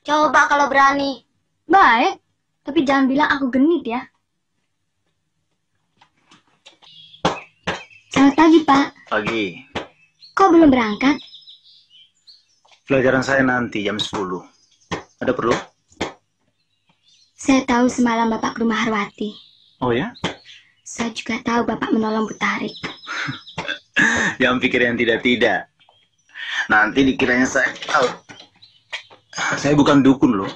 Coba kalau berani. Baik. Tapi jangan bilang aku genit ya. Selamat pagi, Pak. Pagi. Kok belum berangkat? Pelajaran saya nanti jam 10. Ada perlu? Saya tahu semalam Bapak ke rumah Harwati. Oh ya? Saya juga tahu Bapak menolong Bu Tarik. Jangan pikir yang tidak-tidak. Nanti dikiranya saya... Saya bukan dukun loh.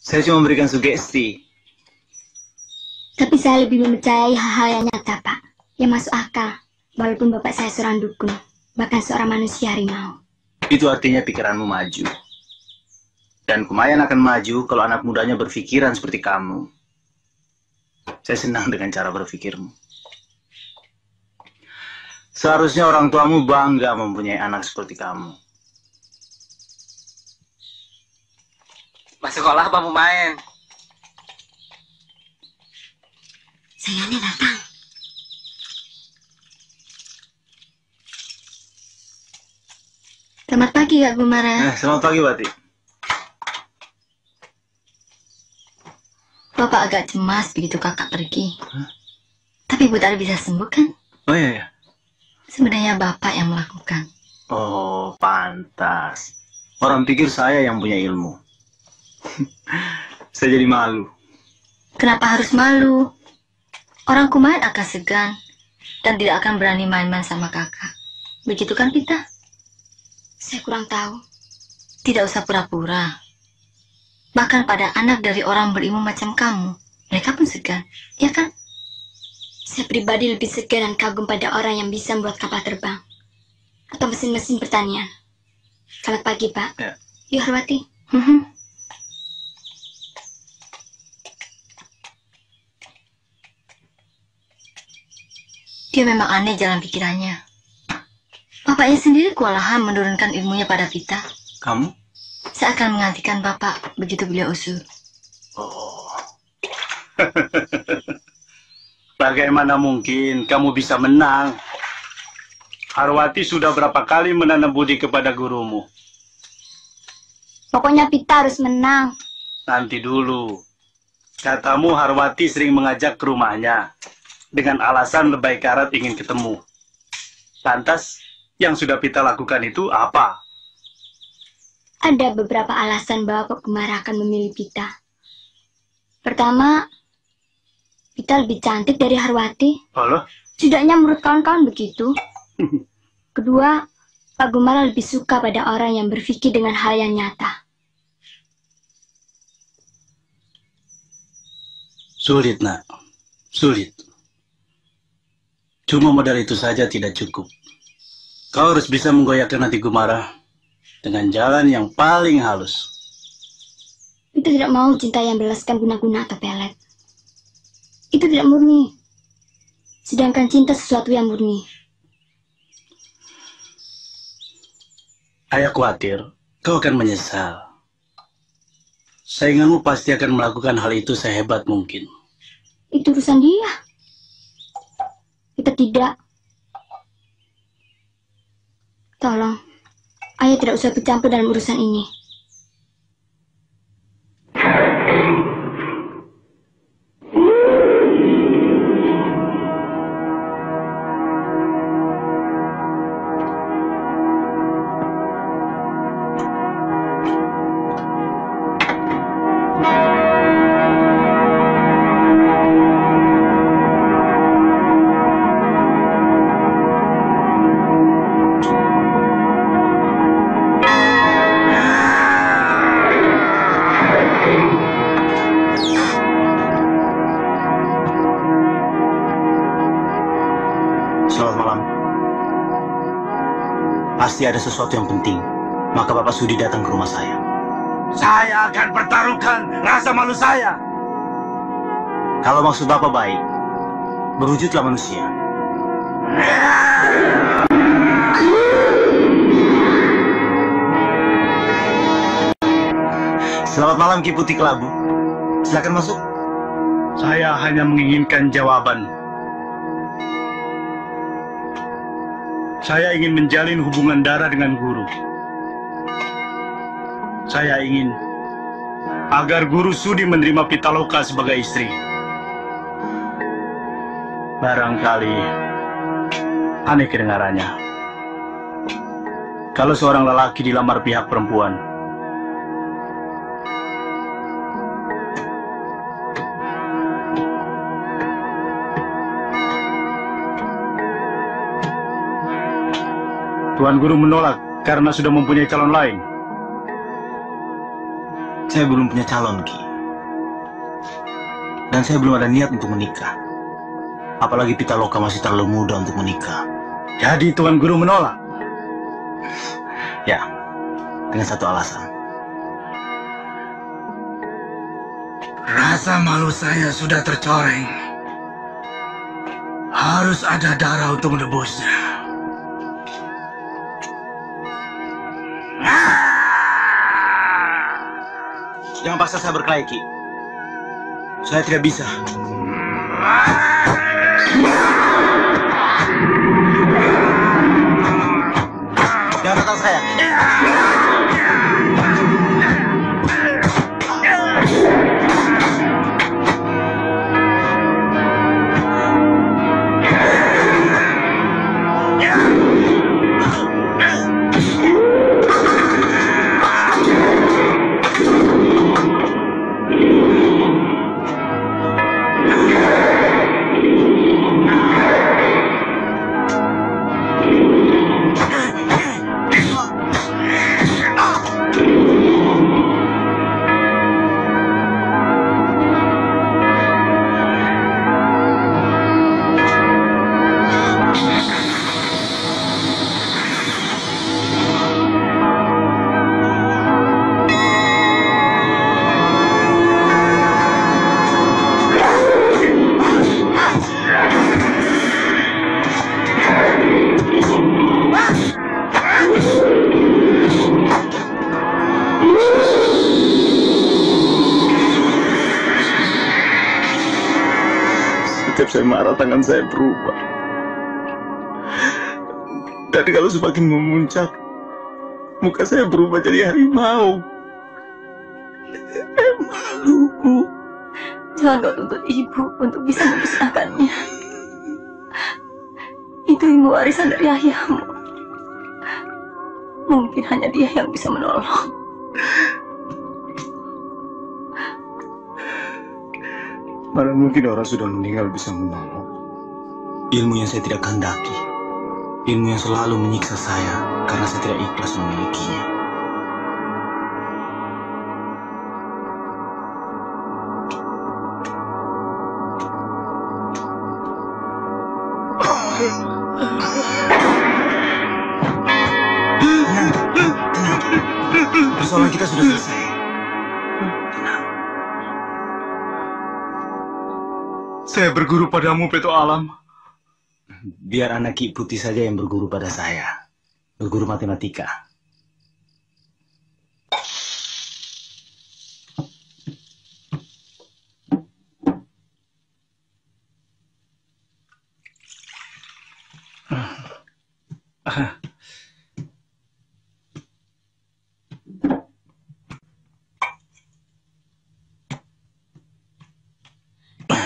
Saya cuma memberikan sugesti. Tapi saya lebih mempercayai hal-hal yang nyata, Pak. Yang masuk akal. Walaupun Bapak saya seorang dukun. Bahkan seorang manusia harimau. Itu artinya pikiranmu maju. Dan Kumayan akan maju kalau anak mudanya berpikiran seperti kamu. Saya senang dengan cara berpikirmu. Seharusnya orang tuamu bangga mempunyai anak seperti kamu. Mas sekolah apa mau main? Sayangnya datang. Selamat pagi, Kak Gumara. Selamat pagi, Wati. Bapak agak cemas begitu kakak pergi. Tapi Bu Tarik bisa sembuh kan? Oh iya, iya. Sebenarnya Bapak yang melakukan. Oh, pantas. Orang pikir saya yang punya ilmu. Saya jadi malu. Kenapa harus malu? Orang Kumayan akan segan dan tidak akan berani main-main sama kakak. Begitu kan kita? Saya kurang tahu. Tidak usah pura-pura. Bahkan pada anak dari orang berilmu macam kamu, mereka pun segan, ya kan? Saya pribadi lebih segan dan kagum pada orang yang bisa membuat kapal terbang. Atau mesin-mesin pertanian. Selamat pagi, Pak. Ya. Yuk, Harwati. Dia memang aneh jalan pikirannya. Bapaknya sendiri kewalahan menurunkan ilmunya pada kita. Kamu? Saya akan menggantikan Bapak begitu beliau usul. Oh. Bagaimana mungkin kamu bisa menang? Harwati sudah berapa kali menanam budi kepada gurumu? Pokoknya Pita harus menang. Nanti dulu. Katamu Harwati sering mengajak ke rumahnya dengan alasan lebay karat ingin ketemu. Lantas, yang sudah Pita lakukan itu apa? Ada beberapa alasan bahwa Pak Kumara akan memilih Pita. Pertama, Pita lebih cantik dari Harwati. Halo? Setidaknya menurut kawan-kawan begitu. Kedua, Pak Gumara lebih suka pada orang yang berpikir dengan hal yang nyata. Sulit, nak. Sulit. Cuma modal itu saja tidak cukup. Kau harus bisa menggoyahkan hati Gumara dengan jalan yang paling halus. Itu tidak mau cinta yang berlaskan guna-guna atau pelet. Itu tidak murni. Sedangkan cinta sesuatu yang murni. Ayah khawatir kau akan menyesal. Sainganmu pasti akan melakukan hal itu sehebat mungkin. Itu urusan dia. Kita tidak. Tolong, ayah tidak usah bercampur dalam urusan ini. Pasti ada sesuatu yang penting. Maka Bapak Sudi datang ke rumah saya. Saya akan pertaruhkan rasa malu saya. Kalau maksud Bapak baik, berwujudlah manusia. Selamat malam Ki Putih Kelabu. Silakan masuk. Saya hanya menginginkan jawaban. Saya ingin menjalin hubungan darah dengan guru. Saya ingin agar Guru Sudi menerima Pitaloka sebagai istri. Barangkali aneh kedengarannya. Kalau seorang lelaki dilamar pihak perempuan, Tuan Guru menolak karena sudah mempunyai calon lain. Saya belum punya calon, Ki. Dan saya belum ada niat untuk menikah. Apalagi Pitaloka masih terlalu muda untuk menikah. Jadi Tuan Guru menolak? Ya, dengan satu alasan. Rasa malu saya sudah tercoreng. Harus ada darah untuk menebusnya. Jangan paksa saya berkelahi, Ki. Saya tidak bisa. Jangan datang saya. Setiap saya marah, tangan saya berubah. Dan kalau semakin memuncak, muka saya berubah jadi harimau. Malu, Bu. Jangan kau tuntut ibu untuk bisa memusnahkannya. Itu ilmu warisan dari ayahmu. Mungkin hanya dia yang bisa menolong. Mana mungkin orang sudah meninggal bisa menolong. Ilmu yang saya tidak kehendaki. Ilmu yang selalu menyiksa saya karena saya tidak ikhlas memilikinya. Persoalan kita sudah selesai. Saya berguru padamu, Peto Alam. Biar anak Ki Putih saja yang berguru pada saya. Berguru matematika.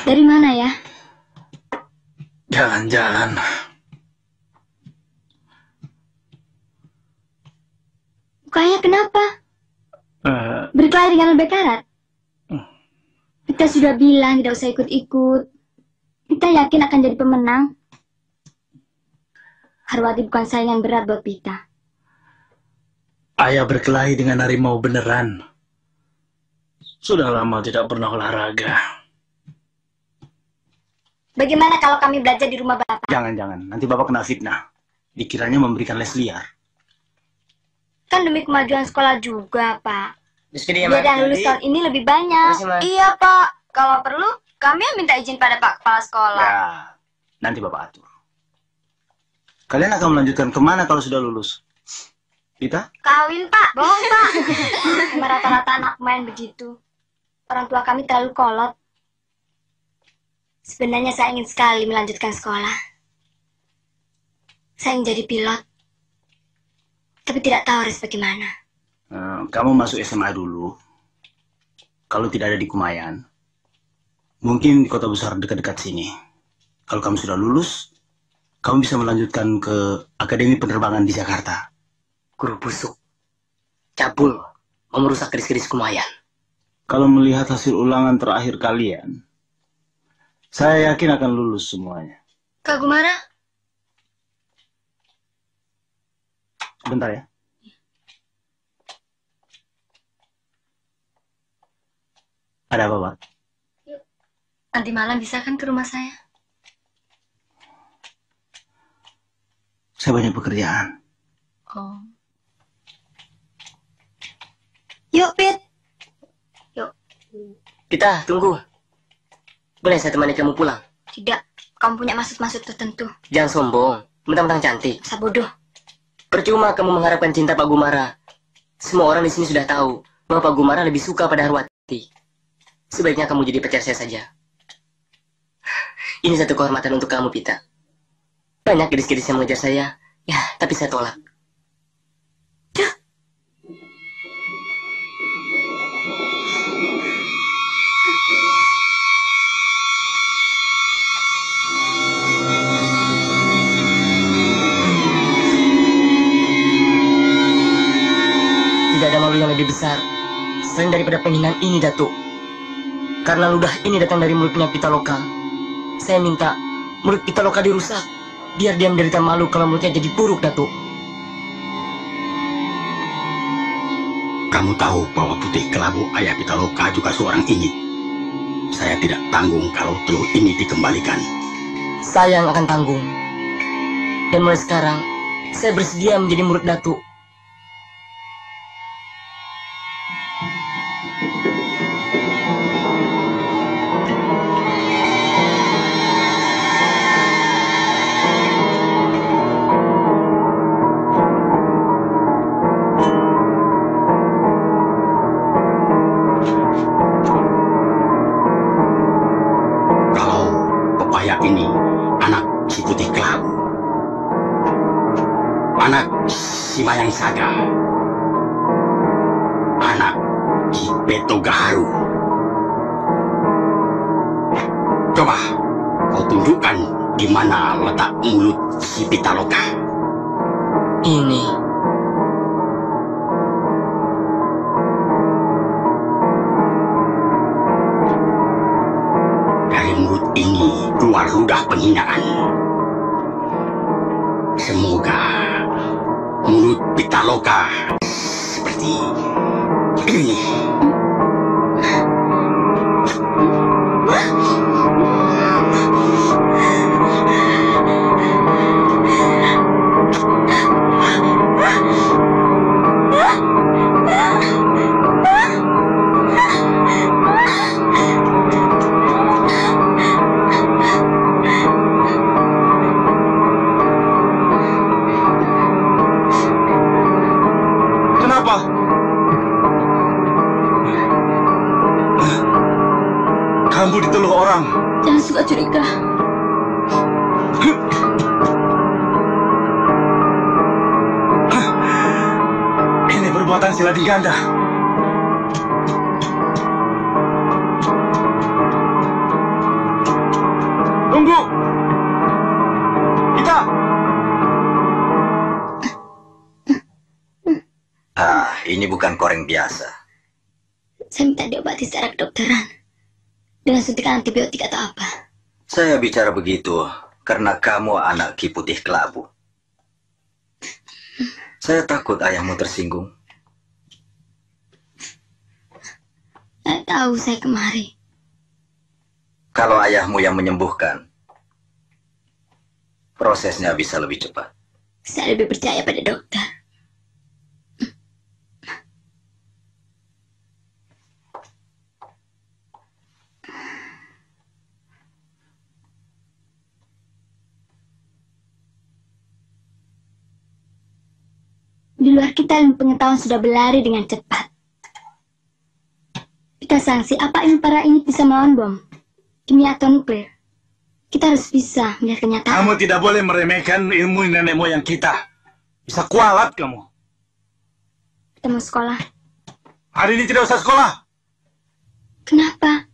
Dari mana ya? Jalan-jalan. Mukanya kenapa? Berkelahi dengan lebih karat? Kita sudah bilang tidak usah ikut-ikut. Kita yakin akan jadi pemenang. Harwati bukan saingan berat buat kita. Ayah berkelahi dengan harimau beneran. Sudah lama tidak pernah olahraga. Bagaimana kalau kami belajar di rumah Bapak? Jangan-jangan, nanti Bapak kena fitnah. Dikiranya memberikan les liar. Kan demi kemajuan sekolah juga, Pak. Biar yang lulus tahun ini lebih banyak. Iya, Pak. Kalau perlu, kami yang minta izin pada Pak Kepala Sekolah. Ya, nanti Bapak atur. Kalian akan melanjutkan kemana kalau sudah lulus? Kita? Kawin, Pak. Bohong, Pak. Cuma rata-rata anak main begitu. Orang tua kami terlalu kolot. Sebenarnya saya ingin sekali melanjutkan sekolah. Saya ingin jadi pilot. Tapi tidak tahu harus bagaimana. Kamu masuk SMA dulu. Kalau tidak ada di Kumayan, mungkin di kota besar dekat-dekat sini. Kalau kamu sudah lulus, kamu bisa melanjutkan ke Akademi Penerbangan di Jakarta. Guru busuk, cabul, mau merusak keris-keris Kumayan. Kalau melihat hasil ulangan terakhir kalian, saya yakin akan lulus semuanya. Kak Gumara? Bentar ya. Ada apa, Pak? Nanti malam bisa kan ke rumah saya? Saya banyak pekerjaan. Oh. Yuk, Pit. Yuk. Kita tunggu. Boleh saya temani kamu pulang? Tidak. Kamu punya maksud-maksud tertentu. Jangan sombong. Mentang-mentang cantik. Masa bodoh. Percuma kamu mengharapkan cinta Pak Gumara. Semua orang di sini sudah tahu bahwa Pak Gumara lebih suka pada Harwati. Sebaiknya kamu jadi pacar saya saja. Ini satu kehormatan untuk kamu, Pita. Banyak gadis-gadis yang mengejar saya. Ya, tapi saya tolak. Tidak ada malu yang lebih besar selain daripada penghinaan ini, Datuk. Karena ludah ini datang dari mulutnya Pitaloka. Saya minta mulut Pitaloka dirusak, biar dia menderita malu kalau mulutnya jadi buruk, Datuk. Kamu tahu bahwa Putih Kelabu ayah Pitaloka juga seorang ingin. Saya tidak tanggung kalau telur ini dikembalikan. Saya yang akan tanggung. Dan mulai sekarang, saya bersedia menjadi murid Datuk. anak si Mayang Saga, anak Ki Petogaharu. Coba kau tunjukkan di mana letak mulut si Pitaloka. Ini. Dari mulut ini keluar ludah penghinaan. Semoga mulut Pitaloka seperti ini. Kamu diteluh orang. Jangan suka curiga. Ini perbuatan sila diganda. Tunggu. Kita. Ini bukan koreng biasa. Saya minta diobati secara kedokteran. Dengan suntikan antibiotik atau apa? Saya bicara begitu karena kamu anak Ki Putih Kelabu. Saya takut ayahmu tersinggung. Saya tahu saya kemari. Kalau ayahmu yang menyembuhkan, prosesnya bisa lebih cepat. Saya lebih percaya pada dokter. Di luar kita, ilmu pengetahuan sudah berlari dengan cepat. Kita sanksi apa ilmu para ini bisa melawan bom, kimia atau nuklir. Kita harus bisa melihat kenyataan. Kamu tidak boleh meremehkan ilmu nenek moyang kita. Bisa kualat kamu. Kita mau sekolah. Hari ini tidak usah sekolah. Kenapa?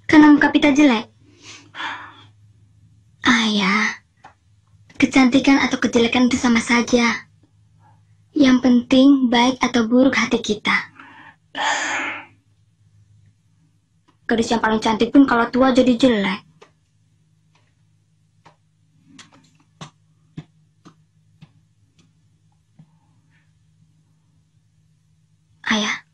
Karena muka Pita jelek. Ayah, kecantikan atau kejelekan itu sama saja. Yang penting baik atau buruk hati kita. Gadis yang paling cantik pun kalau tua jadi jelek. Ayah.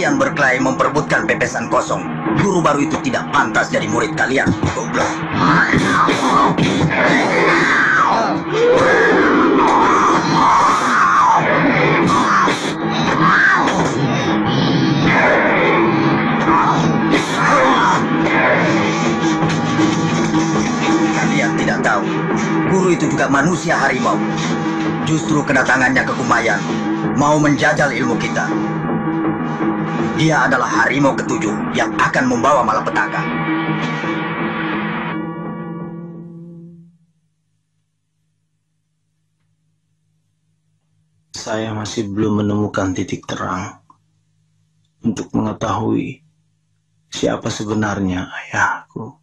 kalian berkelahi memperebutkan pepesan kosong, guru baru itu tidak pantas jadi murid kalian. Goblok. Kalian tidak tahu, guru itu juga manusia harimau. Justru kedatangannya ke Kumayan mau menjajal ilmu kita. Dia adalah harimau ketujuh yang akan membawa malapetaka. Saya masih belum menemukan titik terang untuk mengetahui siapa sebenarnya ayahku.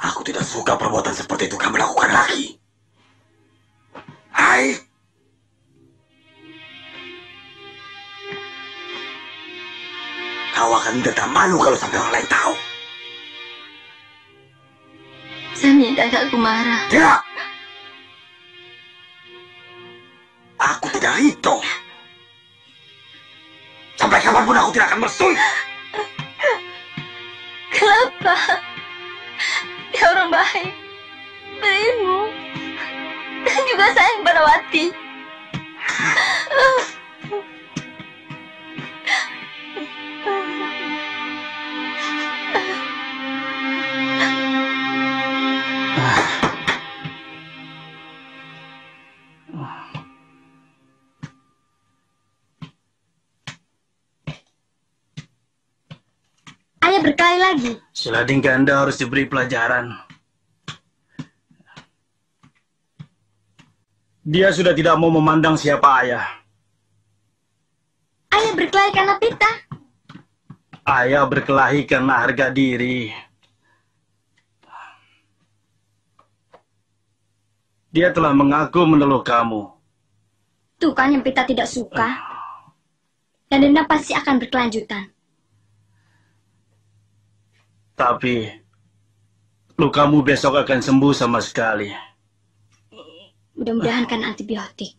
Aku tidak suka perbuatan seperti itu kamu lakukan lagi. Hai. Kau akan tetap malu kalau sampai orang lain tahu. Saya minta Kak Kumara. Tidak. Aku tidak ridho. Sampai kapanpun aku tidak akan merestui. Kenapa? Dia orang baik, berilmu, dan juga sayang pada Wati. Ayah berkelahi lagi. Selading ganda harus diberi pelajaran. Dia sudah tidak mau memandang siapa ayah. Ayah berkelahi karena Pita. Ayah berkelahi karena harga diri. Dia telah mengaku meneluh kamu. Tuh kan yang Pita tidak suka. Dan dendam pasti akan berkelanjutan. Tapi lukamu besok akan sembuh sama sekali. Mudah-mudahan kan antibiotik.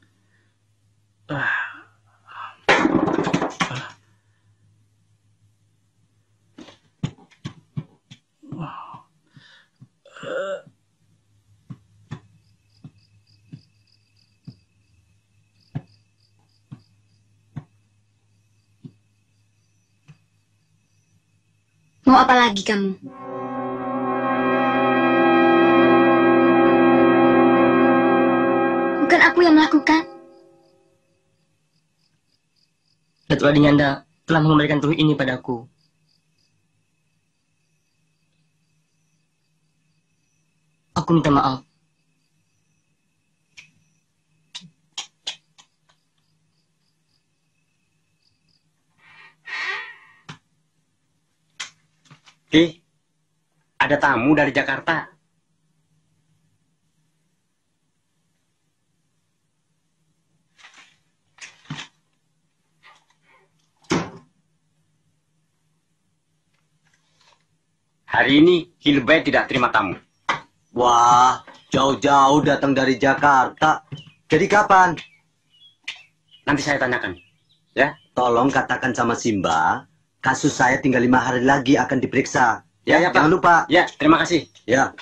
Mau apa lagi kamu? Bukan aku yang melakukan. Datuk Adinanda telah mengembalikan tuh ini padaku. Aku minta maaf. Ada tamu dari Jakarta. Hari ini Kilbay tidak terima tamu. Wah, jauh-jauh datang dari Jakarta. Jadi kapan? Nanti saya tanyakan. Ya, tolong katakan sama Simba, kasus saya tinggal 5 hari lagi akan diperiksa. Ya, ya Pak. Jangan lupa. Ya, terima kasih. Ya.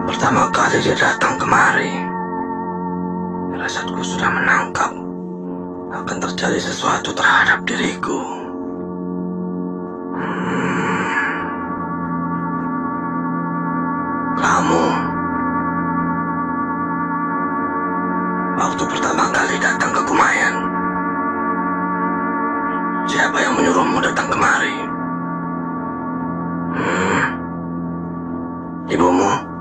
Pertama kali dia datang kemari, rasaku sudah menangkap akan terjadi sesuatu terhadap diriku. Kamu, waktu pertama kali datang ke Kumayan, siapa yang menyuruhmu datang kemari? Ibumu?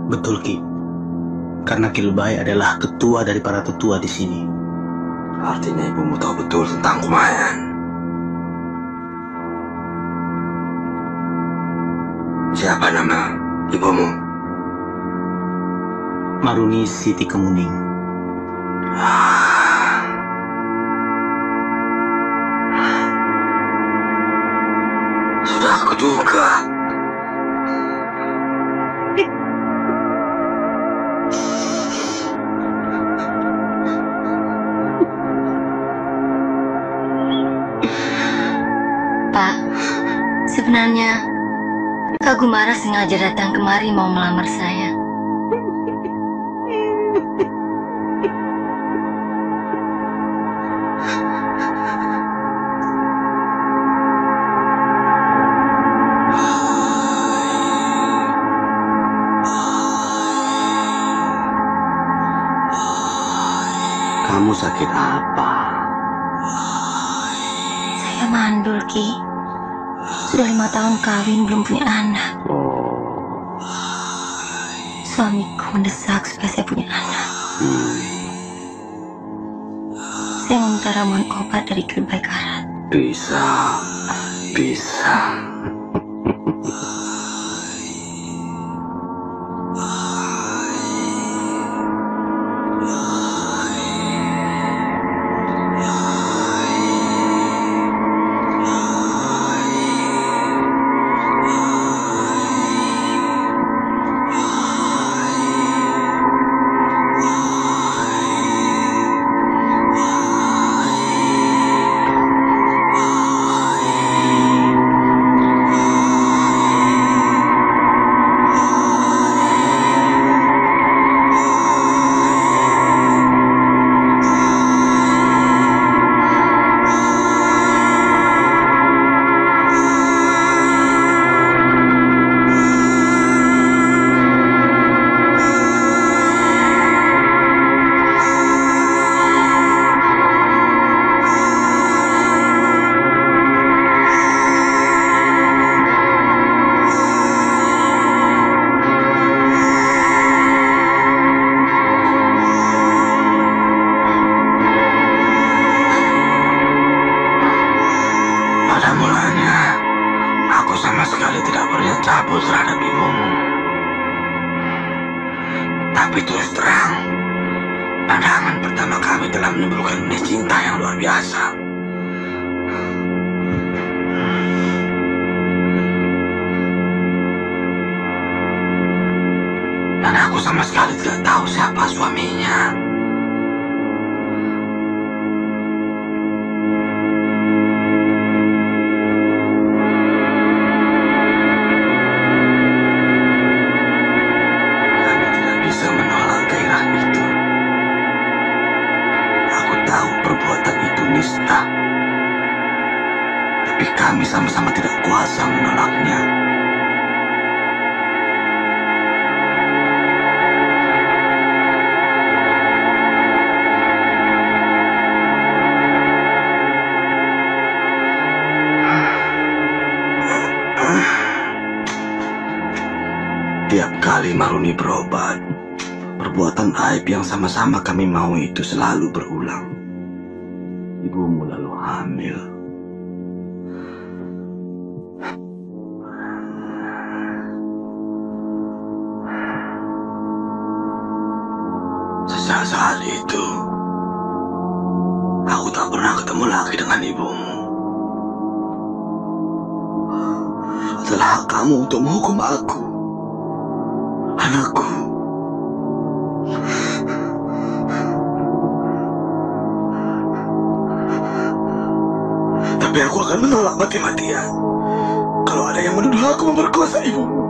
Betul, Ki. Karena Kilbay adalah ketua dari para tetua di sini. Artinya ibumu tahu betul tentang Kumayan. Siapa nama ibumu? Maruni Siti Kemuning. Sudah aku duga. Pak, sebenarnya Kak Gumara sengaja datang kemari mau melamar saya. Kamu sakit apa? Saya mandul, Ki. Sudah 5 tahun kawin belum punya anak. Suamiku mendesak supaya saya punya anak. Saya meminta ramuan obat dari Kilbay Karat. Bisa. Tapi terus terang, pandangan pertama kami telah menimbulkan benih cinta yang luar biasa. Dan aku sama sekali tidak tahu siapa suaminya. Tiap kali Maruni berobat, perbuatan aib yang sama-sama kami mau itu selalu berulang. Ibumu lalu hamil. Sejak saat itu, aku tak pernah ketemu lagi dengan ibumu. Adalah hak kamu untuk menghukum aku, anakku. Tapi aku akan menolak mati-matian kalau ada yang menuduh aku memperkosa ibumu.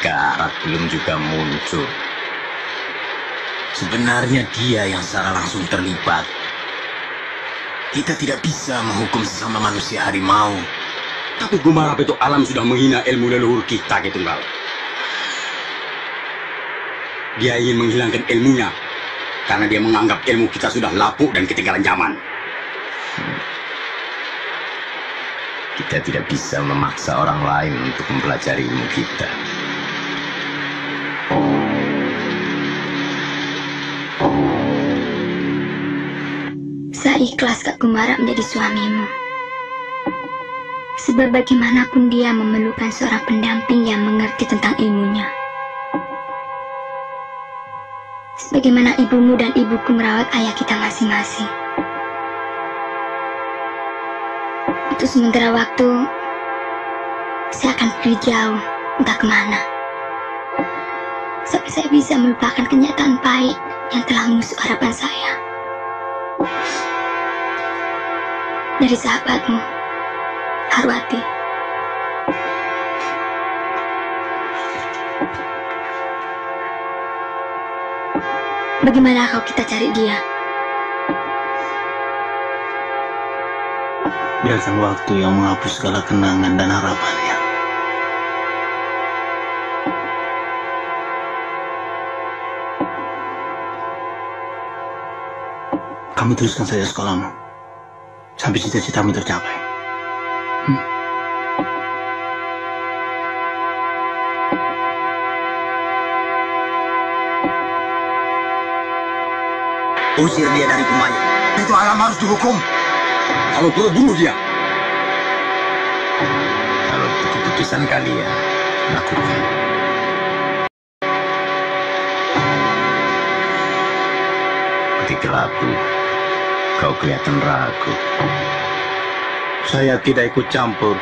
Garat belum juga muncul. Sebenarnya dia yang secara langsung terlibat. Kita tidak bisa menghukum sesama manusia harimau. Tapi Gumara Petuk Alam sudah menghina ilmu leluhur kita, Ki Tunggal. Dia ingin menghilangkan ilmunya karena dia menganggap ilmu kita sudah lapuk dan ketinggalan zaman. Kita tidak bisa memaksa orang lain untuk mempelajari ilmu kita. Saya ikhlas Kak Gumara menjadi suamimu. Sebab bagaimanapun dia memerlukan seorang pendamping yang mengerti tentang ilmunya. Sebagaimana ibumu dan ibuku merawat ayah kita masing-masing. Untuk sementara waktu, saya akan pergi jauh, entah kemana. Sampai saya bisa melupakan kenyataan pahit yang telah menusuk harapan saya. Dari sahabatmu, Harwati. Bagaimana kalau kita cari dia? Biarkan waktu yang menghapus segala kenangan dan harapannya. Kamu teruskan saja sekolahmu sampai cita-citamu tercapai. Usir dia dari Kumayan. Itu Alam harus dihukum. Kalau perlu bunuh dia. Kalau itu keputusan kalian, lakukan. Ketika laku, kau kelihatan ragu. Saya tidak ikut campur.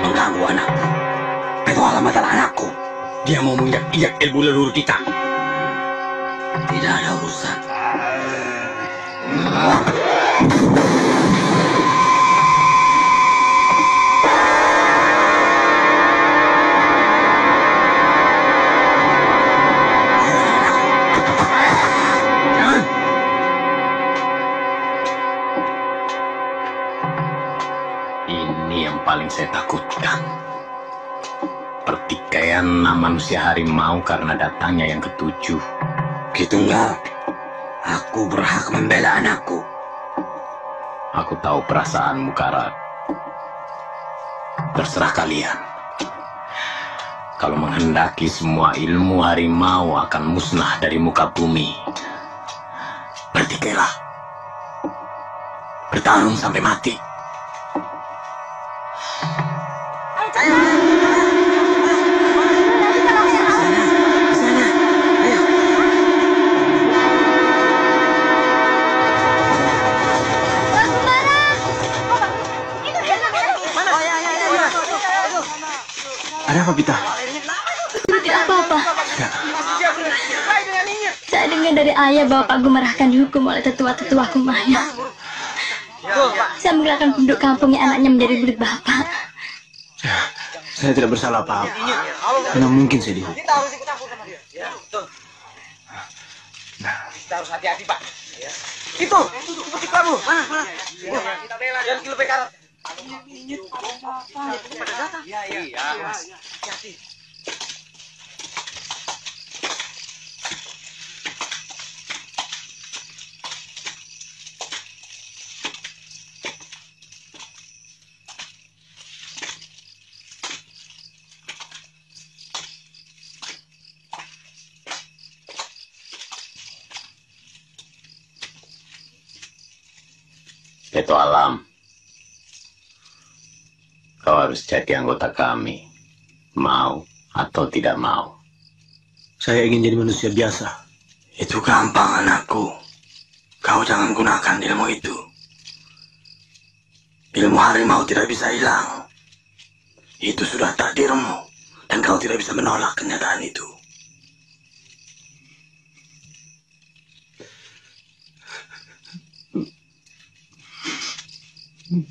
mengganggu anakku. Peto Alam adalah anakku. Dia mau menginjak-injak ilmu leluhur kita. Tidak ada urusan. Ini yang paling saya takutkan. Pertikaian manusia harimau karena datangnya yang ketujuh. Kitunggal, aku berhak membela anakku. Aku tahu perasaanmu, Karat. Terserah kalian. Kalau menghendaki semua ilmu harimau akan musnah dari muka bumi, bertikailah. Bertarung sampai mati. Ada apa, Pita? Tidak apa-apa. Saya dengar dari ayah bahwa Pak Gumarah akan dihukum oleh tetua-tetua Kumayan. Saya menggerakkan penduduk kampungnya anaknya menjadi murid Bapak. Saya tidak bersalah apa-apa. Mana mungkin saya dihukum. Kita harus ikut campur sama dia. Ya, betul. Kita harus hati-hati, Pak. Itu, seperti kamu. Mana? Kita bela. Jangan lebih karat. Pada datang. Iya. Hati-hati. Peto Alam, kau harus jadi anggota kami, mau atau tidak mau. Saya ingin jadi manusia biasa. Itu gampang, anakku. Kau jangan gunakan ilmu itu. Ilmu harimau tidak bisa hilang. Itu sudah takdirmu, dan kau tidak bisa menolak kenyataan itu. Hmm.